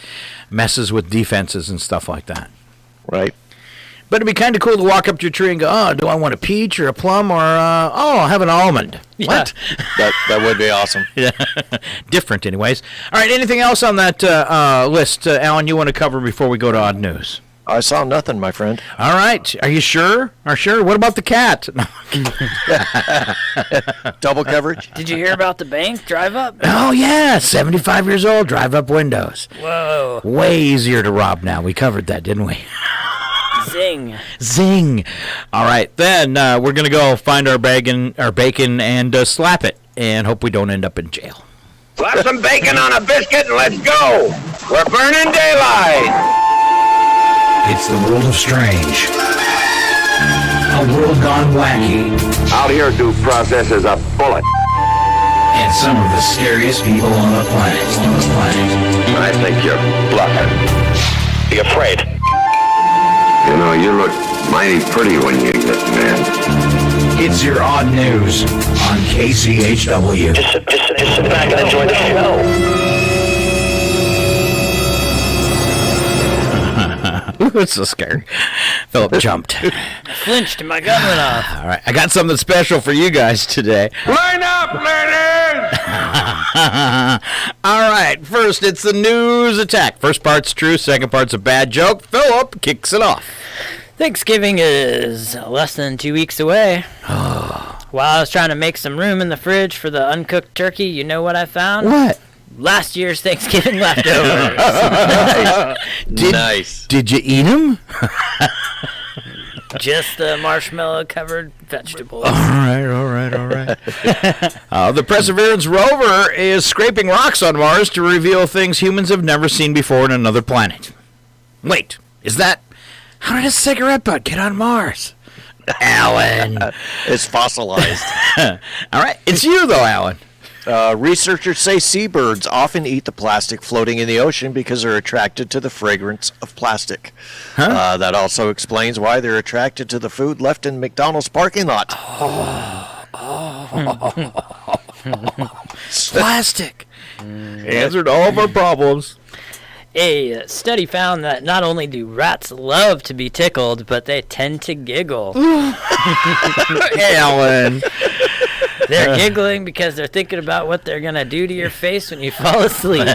[SPEAKER 2] messes with defenses and stuff like that.
[SPEAKER 3] Right.
[SPEAKER 2] But it'd be kind of cool to walk up to your tree and go, oh, do I want a peach or a plum or, I'll have an almond.
[SPEAKER 4] Yeah.
[SPEAKER 2] What?
[SPEAKER 3] That would be awesome.
[SPEAKER 2] Yeah. Different, anyways. All right, anything else on that list, Alan, you want to cover before we go to odd news?
[SPEAKER 3] I saw nothing, my friend.
[SPEAKER 2] All right. Are you sure? What about the cat?
[SPEAKER 3] Double coverage?
[SPEAKER 4] Did you hear about the bank drive-up?
[SPEAKER 2] Oh, yeah. 75 years old, drive-up windows.
[SPEAKER 4] Whoa.
[SPEAKER 2] Way easier to rob now. We covered that, didn't we?
[SPEAKER 4] Zing.
[SPEAKER 2] Zing. All right, then we're going to go find our bacon and slap it and hope we don't end up in jail.
[SPEAKER 5] Slap some bacon on a biscuit and let's go. We're burning daylight.
[SPEAKER 10] It's the world of strange. A world gone wacky.
[SPEAKER 5] Out here, due process is a bullet.
[SPEAKER 10] And some of the scariest people on the planet.
[SPEAKER 5] I think you're bluffing. Be afraid. You know, you look mighty pretty when you get mad.
[SPEAKER 10] It's your odd news on KCHW.
[SPEAKER 5] Just sit back and enjoy the show.
[SPEAKER 2] It's so scary. Phillip jumped.
[SPEAKER 4] I flinched and my gun went off.
[SPEAKER 2] All right, I got something special for you guys today.
[SPEAKER 5] Line up, ladies!
[SPEAKER 2] All right, first it's the news attack. First part's true, second part's a bad joke. Phillip kicks it off.
[SPEAKER 4] Thanksgiving is less than 2 weeks away. While I was trying to make some room in the fridge for the uncooked turkey, you know what I found?
[SPEAKER 2] What?
[SPEAKER 4] Last year's Thanksgiving leftovers.
[SPEAKER 3] Nice.
[SPEAKER 2] Did you eat them?
[SPEAKER 4] Just the marshmallow-covered vegetables.
[SPEAKER 2] All right. The Perseverance rover is scraping rocks on Mars to reveal things humans have never seen before in another planet. Wait, is that... How did a cigarette butt get on Mars? Alan.
[SPEAKER 3] It's fossilized.
[SPEAKER 2] All right, it's you, though, Alan.
[SPEAKER 3] Researchers say seabirds often eat the plastic floating in the ocean because they're attracted to the fragrance of plastic.
[SPEAKER 2] Huh?
[SPEAKER 3] That also explains why they're attracted to the food left in McDonald's parking lot.
[SPEAKER 2] Plastic. Answered all of our problems.
[SPEAKER 4] A study found that not only do rats love to be tickled, but they tend to giggle.
[SPEAKER 2] Alan.
[SPEAKER 4] They're giggling because they're thinking about what they're going to do to your face when you fall asleep.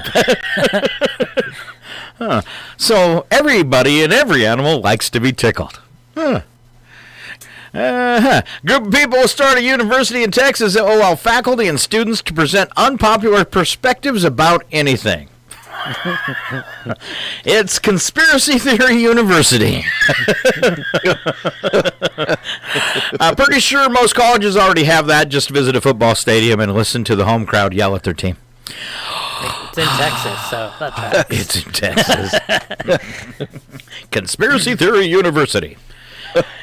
[SPEAKER 2] Huh. So everybody and every animal likes to be tickled. Huh. Group of people will start a university in Texas that will allow faculty and students to present unpopular perspectives about anything. It's Conspiracy Theory University. I'm pretty sure most colleges already have that. Just visit a football stadium and listen to the home crowd yell at their team.
[SPEAKER 4] It's in Texas, so that tracks.
[SPEAKER 2] It's in Texas. Conspiracy Theory University.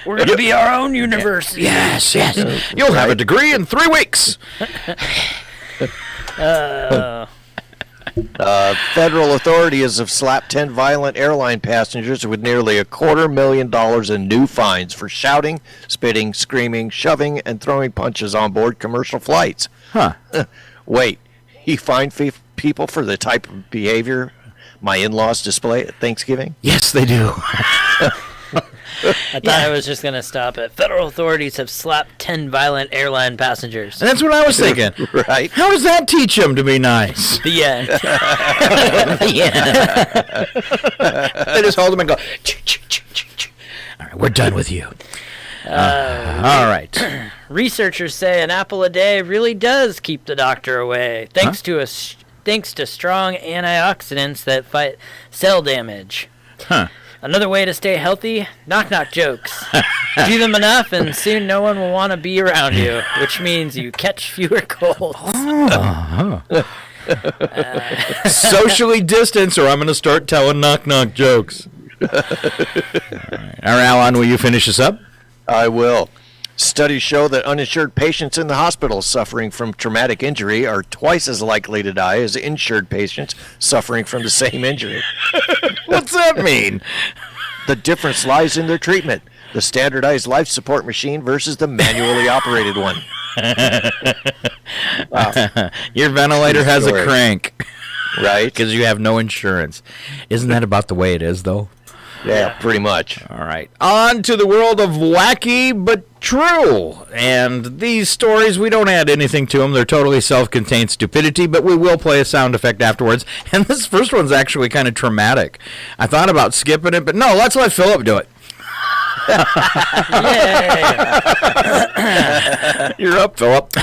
[SPEAKER 4] We're going to be our own university.
[SPEAKER 2] Yes. You'll have a degree in 3 weeks.
[SPEAKER 3] Federal authorities have slapped 10 violent airline passengers with nearly $250,000 in new fines for shouting, spitting, screaming, shoving, and throwing punches on board commercial flights.
[SPEAKER 2] Huh.
[SPEAKER 3] Wait, he fined people for the type of behavior my in-laws display at Thanksgiving?
[SPEAKER 2] Yes, they do.
[SPEAKER 4] I thought I was just going to stop it. Federal authorities have slapped 10 violent airline passengers.
[SPEAKER 2] And that's what I was thinking.
[SPEAKER 3] Right.
[SPEAKER 2] How does that teach them to be nice?
[SPEAKER 4] The end.
[SPEAKER 2] They just hold them and go, all right, we're done with you. All right.
[SPEAKER 4] Researchers say an apple a day really does keep the doctor away, thanks to strong antioxidants that fight cell damage.
[SPEAKER 2] Huh.
[SPEAKER 4] Another way to stay healthy, knock-knock jokes. Do them enough, and soon no one will want to be around you, which means you catch fewer colds.
[SPEAKER 2] Socially distance, or I'm going to start telling knock-knock jokes. All right, Alan, will you finish us up?
[SPEAKER 3] I will. Studies show that uninsured patients in the hospital suffering from traumatic injury are twice as likely to die as insured patients suffering from the same injury.
[SPEAKER 2] What's that mean?
[SPEAKER 3] The difference lies in their treatment. The standardized life support machine versus the manually operated one.
[SPEAKER 2] Wow. Your ventilator has a crank.
[SPEAKER 3] Right?
[SPEAKER 2] Because you have no insurance. Isn't that about the way it is, though?
[SPEAKER 3] Yeah, pretty much.
[SPEAKER 2] All right. On to the world of wacky but true. And these stories, we don't add anything to them. They're totally self-contained stupidity, but we will play a sound effect afterwards. And this first one's actually kind of traumatic. I thought about skipping it, but no, let's let Phillip do it.
[SPEAKER 4] Yay!
[SPEAKER 2] You're up, Phillip.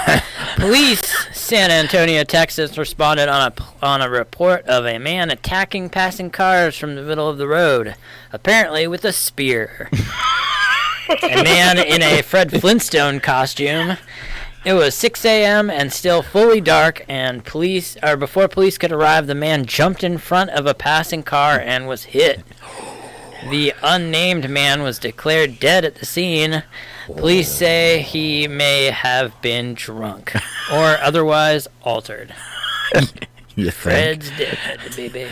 [SPEAKER 4] Police San Antonio, Texas responded on a report of a man attacking passing cars from the middle of the road, apparently with a spear. A man in a Fred Flintstone costume. It was 6 a.m. and still fully dark, and before police could arrive, the man jumped in front of a passing car and was hit. The unnamed man was declared dead at the scene. Police say he may have been drunk or otherwise altered.
[SPEAKER 2] You think?
[SPEAKER 4] Fred's dead, baby.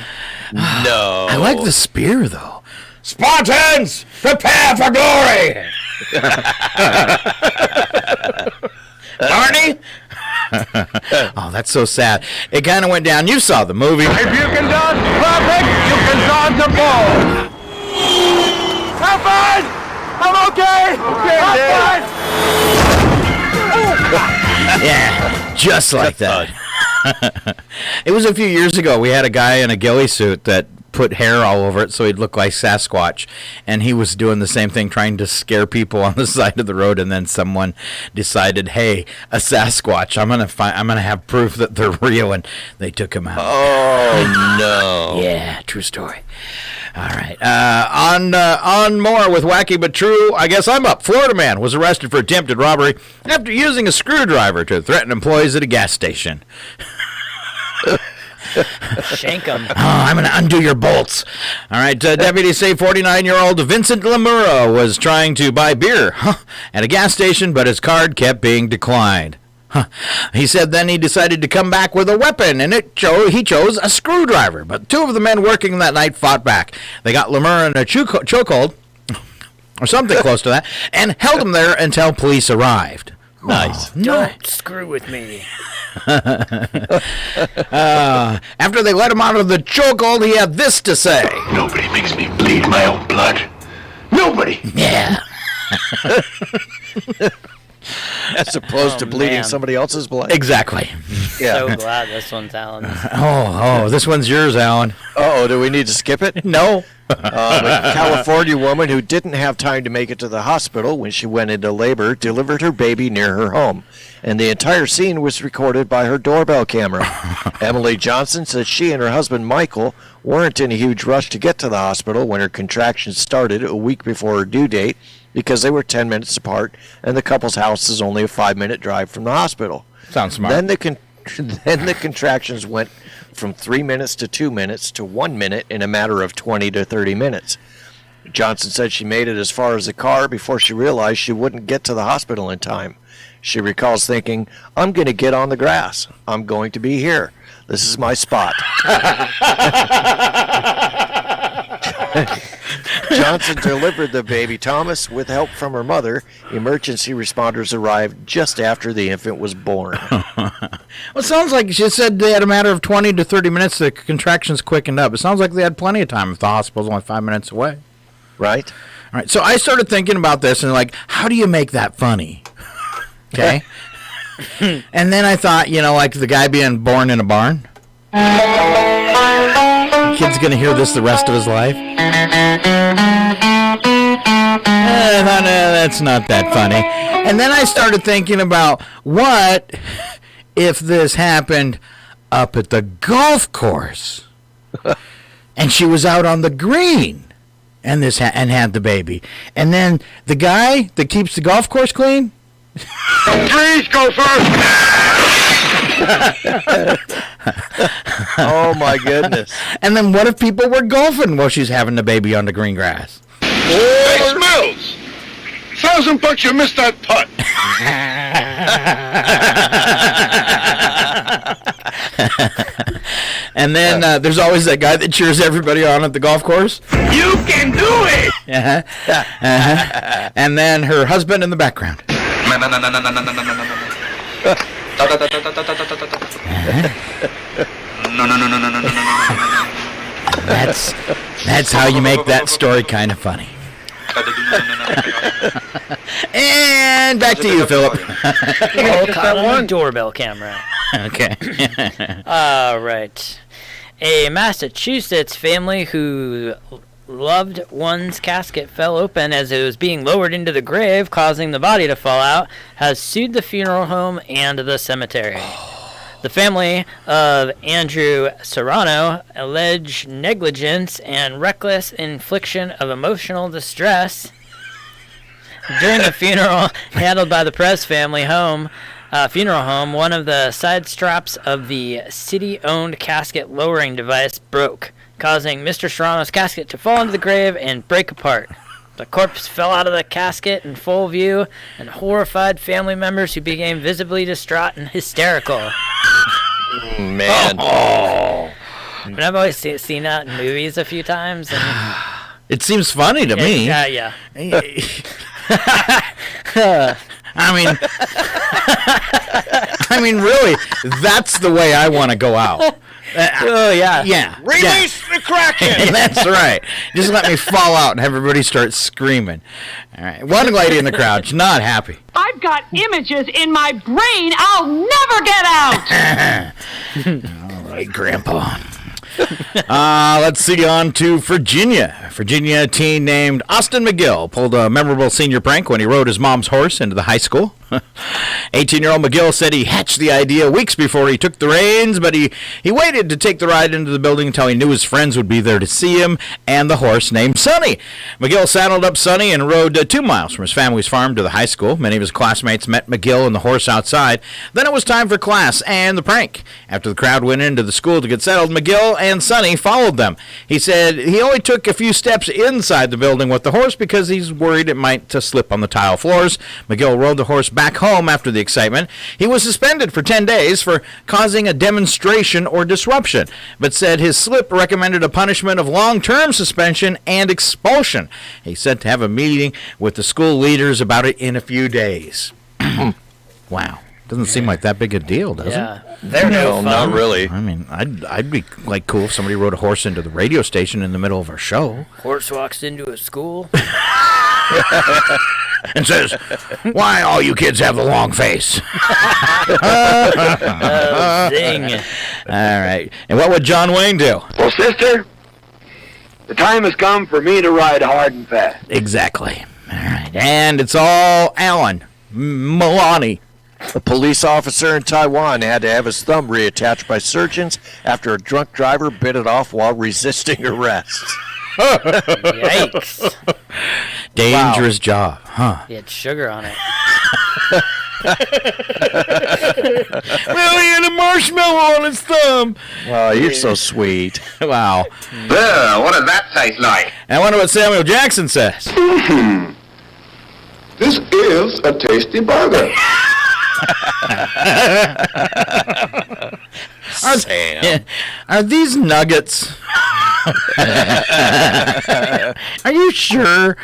[SPEAKER 3] No.
[SPEAKER 2] I like the spear, though. Spartans, prepare for glory! Barney? Oh, that's so sad. It kind of went down. You saw the movie.
[SPEAKER 8] If you can dodge traffic, you can dodge a ball. I'm fine. I'm okay. I'm fine.
[SPEAKER 2] Yeah, just like that. It was a few years ago. We had a guy in a ghillie suit that put hair all over it so he'd look like Sasquatch, and he was doing the same thing, trying to scare people on the side of the road, and then someone decided, hey, a Sasquatch, I'm gonna have proof that they're real, and they took him out.
[SPEAKER 3] Oh no.
[SPEAKER 2] Yeah, true story. All right. On more with Wacky But True. I guess I'm up. Florida man was arrested for attempted robbery after using a screwdriver to threaten employees at a gas station.
[SPEAKER 4] Shank him.
[SPEAKER 2] Oh, I'm going to undo your bolts. All right. Deputies say 49-year-old Vincent Lemura was trying to buy beer at a gas station, but his card kept being declined. He said then he decided to come back with a weapon, and he chose a screwdriver. But two of the men working that night fought back. They got Lemura in a chokehold, or something close to that, and held him there until police arrived.
[SPEAKER 3] Nice.
[SPEAKER 4] Don't screw with me.
[SPEAKER 2] After they let him out of the chokehold, he had this to say.
[SPEAKER 5] Nobody makes me bleed my own blood. Nobody.
[SPEAKER 2] Yeah.
[SPEAKER 3] As opposed to bleeding somebody else's blood.
[SPEAKER 2] Exactly.
[SPEAKER 3] Yeah.
[SPEAKER 4] So glad this one's Alan's.
[SPEAKER 2] Oh, this one's yours, Alan.
[SPEAKER 3] Oh, do we need to skip it?
[SPEAKER 2] No.
[SPEAKER 3] A California woman who didn't have time to make it to the hospital when she went into labor delivered her baby near her home, and the entire scene was recorded by her doorbell camera. Emily Johnson says she and her husband Michael weren't in a huge rush to get to the hospital when her contractions started a week before her due date because they were 10 minutes apart and the couple's house is only a 5-minute drive from the hospital.
[SPEAKER 2] Sounds smart.
[SPEAKER 3] Then the contractions went from 3 minutes to 2 minutes to 1 minute in a matter of 20 to 30 minutes. Johnson said she made it as far as the car before she realized she wouldn't get to the hospital in time. She recalls thinking, I'm going to get on the grass. I'm going to be here. This is my spot. Johnson delivered the baby Thomas with help from her mother. Emergency responders arrived just after the infant was born.
[SPEAKER 2] Well, it sounds like she said they had a matter of 20 to 30 minutes. The contractions quickened up. It sounds like they had plenty of time if the hospital's only 5 minutes away.
[SPEAKER 3] Right?
[SPEAKER 2] All right. So I started thinking about this and like, how do you make that funny? Okay. And then I thought, like the guy being born in a barn. The kid's going to hear this the rest of his life. I thought, that's not that funny. And then I started thinking about what if this happened up at the golf course and she was out on the green and had the baby. And then the guy that keeps the golf course clean.
[SPEAKER 5] Please go first.
[SPEAKER 3] Oh, my goodness.
[SPEAKER 2] And then what if people were golfing while she's having the baby on the green grass?
[SPEAKER 5] It smells. $1,000 you missed that putt.
[SPEAKER 2] And then there's always that guy that cheers everybody on at the golf course.
[SPEAKER 5] You can do it.
[SPEAKER 2] And then her husband in the background. That's how you make that story kind of funny. And back to you, Philip.
[SPEAKER 4] One doorbell camera.
[SPEAKER 2] Okay.
[SPEAKER 4] All right. A Massachusetts family who loved one's casket fell open as it was being lowered into the grave, causing the body to fall out, has sued the funeral home and the cemetery. The family of Andrew Serrano alleged negligence and reckless infliction of emotional distress during the funeral handled by the Perez family funeral home. One of the side straps of the city-owned casket lowering device broke, causing Mr. Serrano's casket to fall into the grave and break apart. The corpse fell out of the casket in full view, and horrified family members who became visibly distraught and hysterical.
[SPEAKER 3] Man.
[SPEAKER 4] Oh. And I've always seen that in movies a few times. And
[SPEAKER 2] it seems funny to me.
[SPEAKER 4] Yeah.
[SPEAKER 2] I mean, really, that's the way I want to go out.
[SPEAKER 4] Oh, yeah.
[SPEAKER 2] Yeah.
[SPEAKER 3] Release the Kraken!
[SPEAKER 2] That's right. Just let me fall out and have everybody start screaming. All right. One lady in the crowd, she's not happy.
[SPEAKER 6] I've got images in my brain I'll never get out!
[SPEAKER 2] All right, Grandpa. Let's see, on to Virginia. Virginia teen named Austin McGill pulled a memorable senior prank when he rode his mom's horse into the high school. 18-year-old McGill said he hatched the idea weeks before he took the reins, but he waited to take the ride into the building until he knew his friends would be there to see him and the horse named Sonny. McGill saddled up Sonny and rode 2 miles from his family's farm to the high school. Many of his classmates met McGill and the horse outside. Then it was time for class and the prank. After the crowd went into the school to get settled, McGill and Sonny followed them. He said he only took a few steps inside the building with the horse because he's worried it might slip on the tile floors. McGill rode the horse back home after the excitement. He was suspended for 10 days for causing a demonstration or disruption, but said his slip recommended a punishment of long-term suspension and expulsion. He's set to have a meeting with the school leaders about it in a few days. Wow. Doesn't seem like that big a deal, does it?
[SPEAKER 4] They're no fun.
[SPEAKER 3] Not really.
[SPEAKER 2] I mean, I'd be cool if somebody rode a horse into the radio station in the middle of our show.
[SPEAKER 4] Horse walks into a school
[SPEAKER 2] and says, "Why all you kids have the long face?"
[SPEAKER 4] Zing.
[SPEAKER 2] All right. And what would John Wayne do?
[SPEAKER 5] Well, sister, the time has come for me to ride hard and fast.
[SPEAKER 2] Exactly. All right. And it's all Alan Milani.
[SPEAKER 3] A police officer in Taiwan had to have his thumb reattached by surgeons after a drunk driver bit it off while resisting arrest.
[SPEAKER 4] Yikes.
[SPEAKER 2] Dangerous job, huh?
[SPEAKER 4] He had sugar on it.
[SPEAKER 2] Well, he had a marshmallow on his thumb.
[SPEAKER 3] Wow, you're so sweet.
[SPEAKER 2] Wow.
[SPEAKER 5] What does that taste like?
[SPEAKER 2] I wonder what Samuel Jackson says.
[SPEAKER 5] This is a tasty burger.
[SPEAKER 2] Are these nuggets? Are you sure?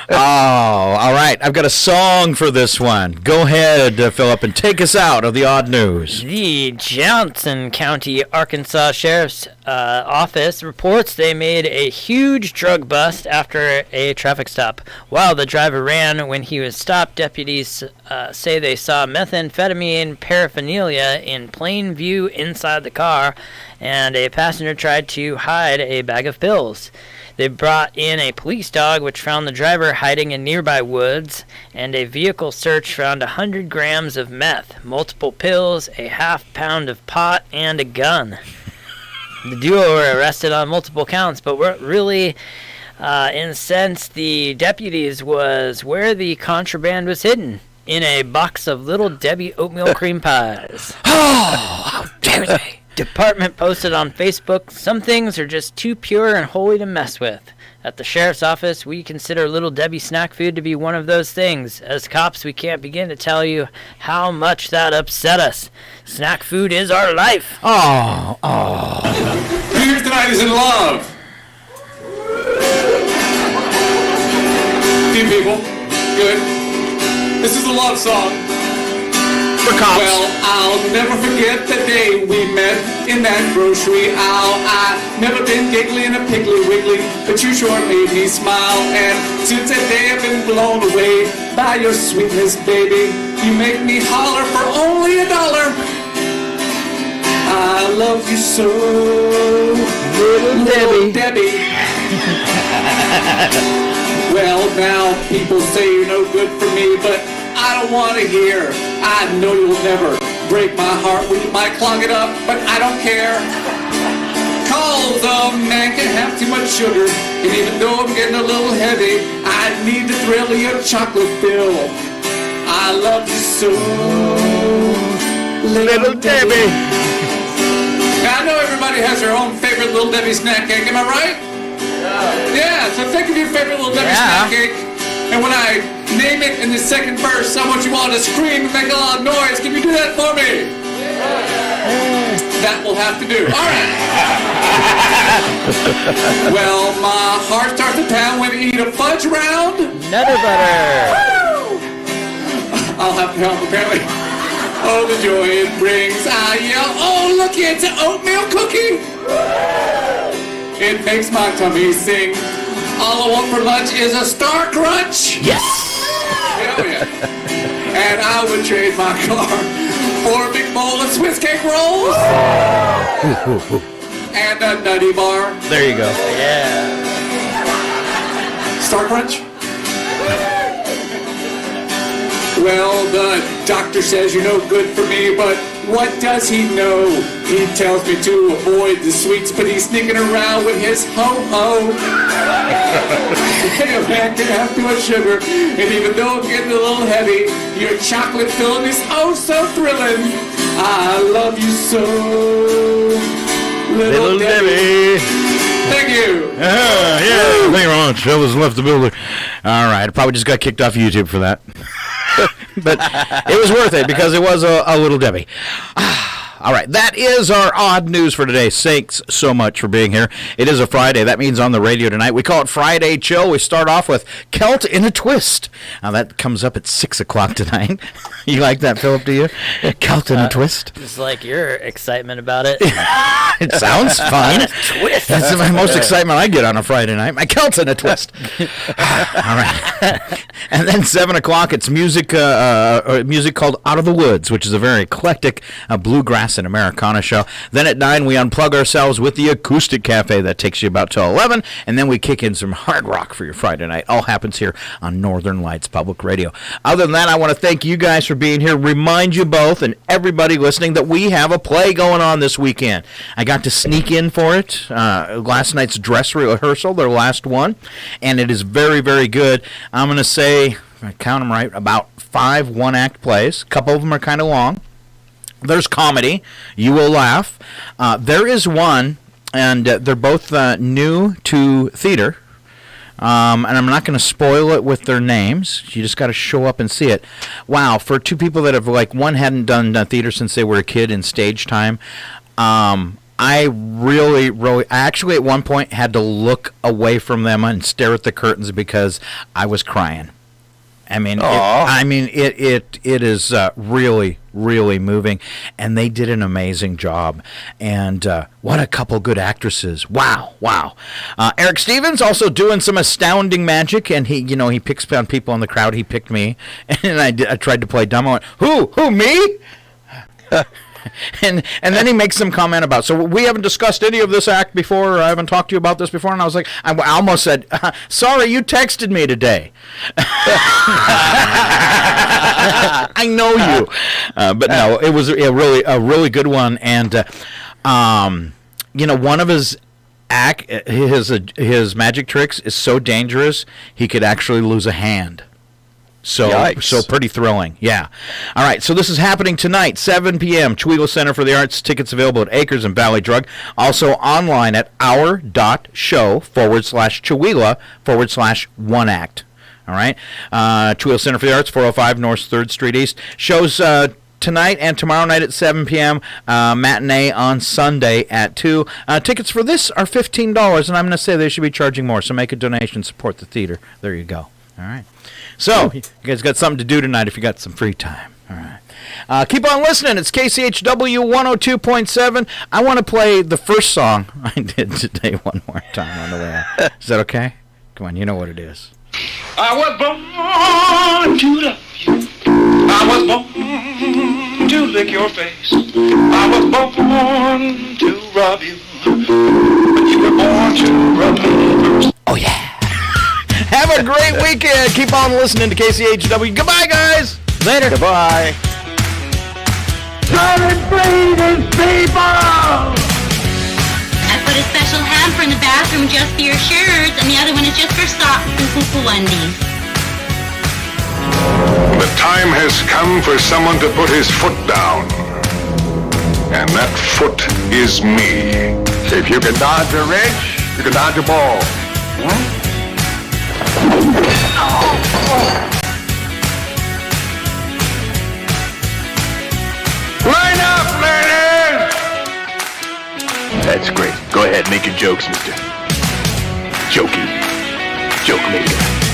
[SPEAKER 2] Oh, all right. I've got a song for this one. Go ahead, Phillip, and take us out of the odd news.
[SPEAKER 4] The Johnson County, Arkansas Sheriff's Office reports they made a huge drug bust after a traffic stop. While the driver ran when he was stopped, deputies say they saw methamphetamine paraphernalia in plain view inside the car, and a passenger tried to hide a bag of pills. They brought in a police dog, which found the driver hiding in nearby woods, and a vehicle search found 100 grams of meth, multiple pills, a half-pound of pot, and a gun. The duo were arrested on multiple counts, but what really incensed the deputies was where the contraband was hidden, in a box of Little Debbie oatmeal cream pies.
[SPEAKER 2] Oh, how dare they!
[SPEAKER 4] Department posted on Facebook, "Some things are just too pure and holy to mess with. At the sheriff's office, we consider Little Debbie snack food to be one of those things. As cops, we can't begin to tell you how much that upset us. Snack food is our life."
[SPEAKER 2] Oh.
[SPEAKER 22] Who here tonight is in love? Few people. Good. This is a love song.
[SPEAKER 2] For cops.
[SPEAKER 22] Well, I'll never forget the day we met in that grocery aisle. I've never been giggly and a piggly wiggly, but you sure made me smile. And since that day I've been blown away by your sweetness, baby. You make me holler for only $1. I love you so, Little Debbie. Well, now people say you're no good for me, but I don't want to hear. I know you'll never break my heart, we might clog it up, but I don't care. Cause a man can have too much sugar, and even though I'm getting a little heavy, I need the thrill of your chocolate fill. I love you so, Little Debbie. Now, I know everybody has their own favorite Little Debbie snack cake, am I right? Yeah, so think of your favorite Little Debbie snack cake, and when I name it in the second verse, I want you all to scream and make a lot of noise. Can you do that for me? That will have to do. All right. Well, my heart starts to pound when I eat a fudge round.
[SPEAKER 4] Nutter butter.
[SPEAKER 22] I'll have to help, apparently. Oh, the joy it brings. I yell, oh, look, it's an oatmeal cookie. It makes my tummy sing. All I want for lunch is a Star Crunch.
[SPEAKER 2] Yes.
[SPEAKER 22] Hell yeah. And I would trade my car for a big bowl of Swiss cake rolls. And a nutty bar.
[SPEAKER 2] There you go.
[SPEAKER 4] Yeah.
[SPEAKER 22] Star Crunch? Well, the doctor says you're no good for me, but what does he know? He tells me to avoid the sweets, but he's sneaking around with his ho-ho. A man can have too much sugar, and even though I'm getting a little heavy, your chocolate filling is oh so thrilling. I love you so, Little Debbie. Thank you.
[SPEAKER 2] Yeah, thank you very much. Elvis left the building. All right, I probably just got kicked off YouTube for that. But it was worth it because it was a Little Debbie. All right, that is our odd news for today. Thanks so much for being here. It is a Friday. That means on the radio tonight, we call it Friday Chill. We start off with Celt in a Twist. Now, that comes up at 6 o'clock tonight. You like that, Phillip, do you? Celt in a Twist?
[SPEAKER 4] Just like your excitement about it.
[SPEAKER 2] It sounds fun.
[SPEAKER 4] Twist.
[SPEAKER 2] That's the most excitement I get on a Friday night. My Celt in a Twist. All right. And then 7 o'clock, it's music called Out of the Woods, which is a very eclectic bluegrass and Americana show. Then at 9, we unplug ourselves with the Acoustic Cafe. That takes you about till 11, and then we kick in some hard rock for your Friday night. All happens here on Northern Lights Public Radio. Other than that, I want to thank you guys for being here. Remind you both and everybody listening that we have a play going on this weekend. I got to sneak in for it. Last night's dress rehearsal, their last one, and it is very, very good. I'm going to say, if I count them right, about 5 one-act plays. A couple of them are kind of long. There's comedy. You will laugh. There is one, and they're both new to theater. And I'm not going to spoil it with their names. You just got to show up and see it. Wow, for two people that have, like, one hadn't done theater since they were a kid in stage time. I really, I actually at one point had to look away from them and stare at the curtains because I was crying. I mean, it is really, really moving, and they did an amazing job. And what a couple good actresses! Wow. Eric Stevens also doing some astounding magic, and he picks on people in the crowd. He picked me, and I tried to play dumb. I went, who me? And then he makes some comment about, so we haven't discussed any of this act before, or I haven't talked to you about this before, and I was like, I almost said, sorry, you texted me today. I know you. But no, it was a really good one, and one of his his magic tricks is so dangerous, he could actually lose a hand. So pretty thrilling. Yeah. All right. So this is happening tonight, 7 p.m. Chihuahua Center for the Arts. Tickets available at Acres and Valley Drug. Also online at our.show/Chihuahua/1act. All right. Chihuahua Center for the Arts, 405 North 3rd Street East. Shows tonight and tomorrow night at 7 p.m. Matinee on Sunday at 2. Tickets for this are $15, and I'm going to say they should be charging more. So make a donation, support the theater. There you go. All right. So, you guys got something to do tonight if you got some free time. All right. Keep on listening. It's KCHW 102.7. I want to play the first song I did today one more time on the way out. Is that okay? Come on, you know what it is.
[SPEAKER 22] I was born to love you. I was born to lick your face. I was born to rob you. But you were born to rub me first.
[SPEAKER 2] Oh, yeah. Have a great weekend. Keep on listening to KCHW. Goodbye, guys.
[SPEAKER 4] Later.
[SPEAKER 3] Goodbye.
[SPEAKER 7] ladies, people!
[SPEAKER 9] I put a special hamper in the bathroom just for your shirts, and the other one is just for socks and poo-poo undies.
[SPEAKER 5] The time has come for someone to put his foot down. And that foot is me. If you can dodge a wrench, you can dodge a ball. Line up, ladies! That's great. Go ahead, make your jokes, mister. Jokey. Joke maker.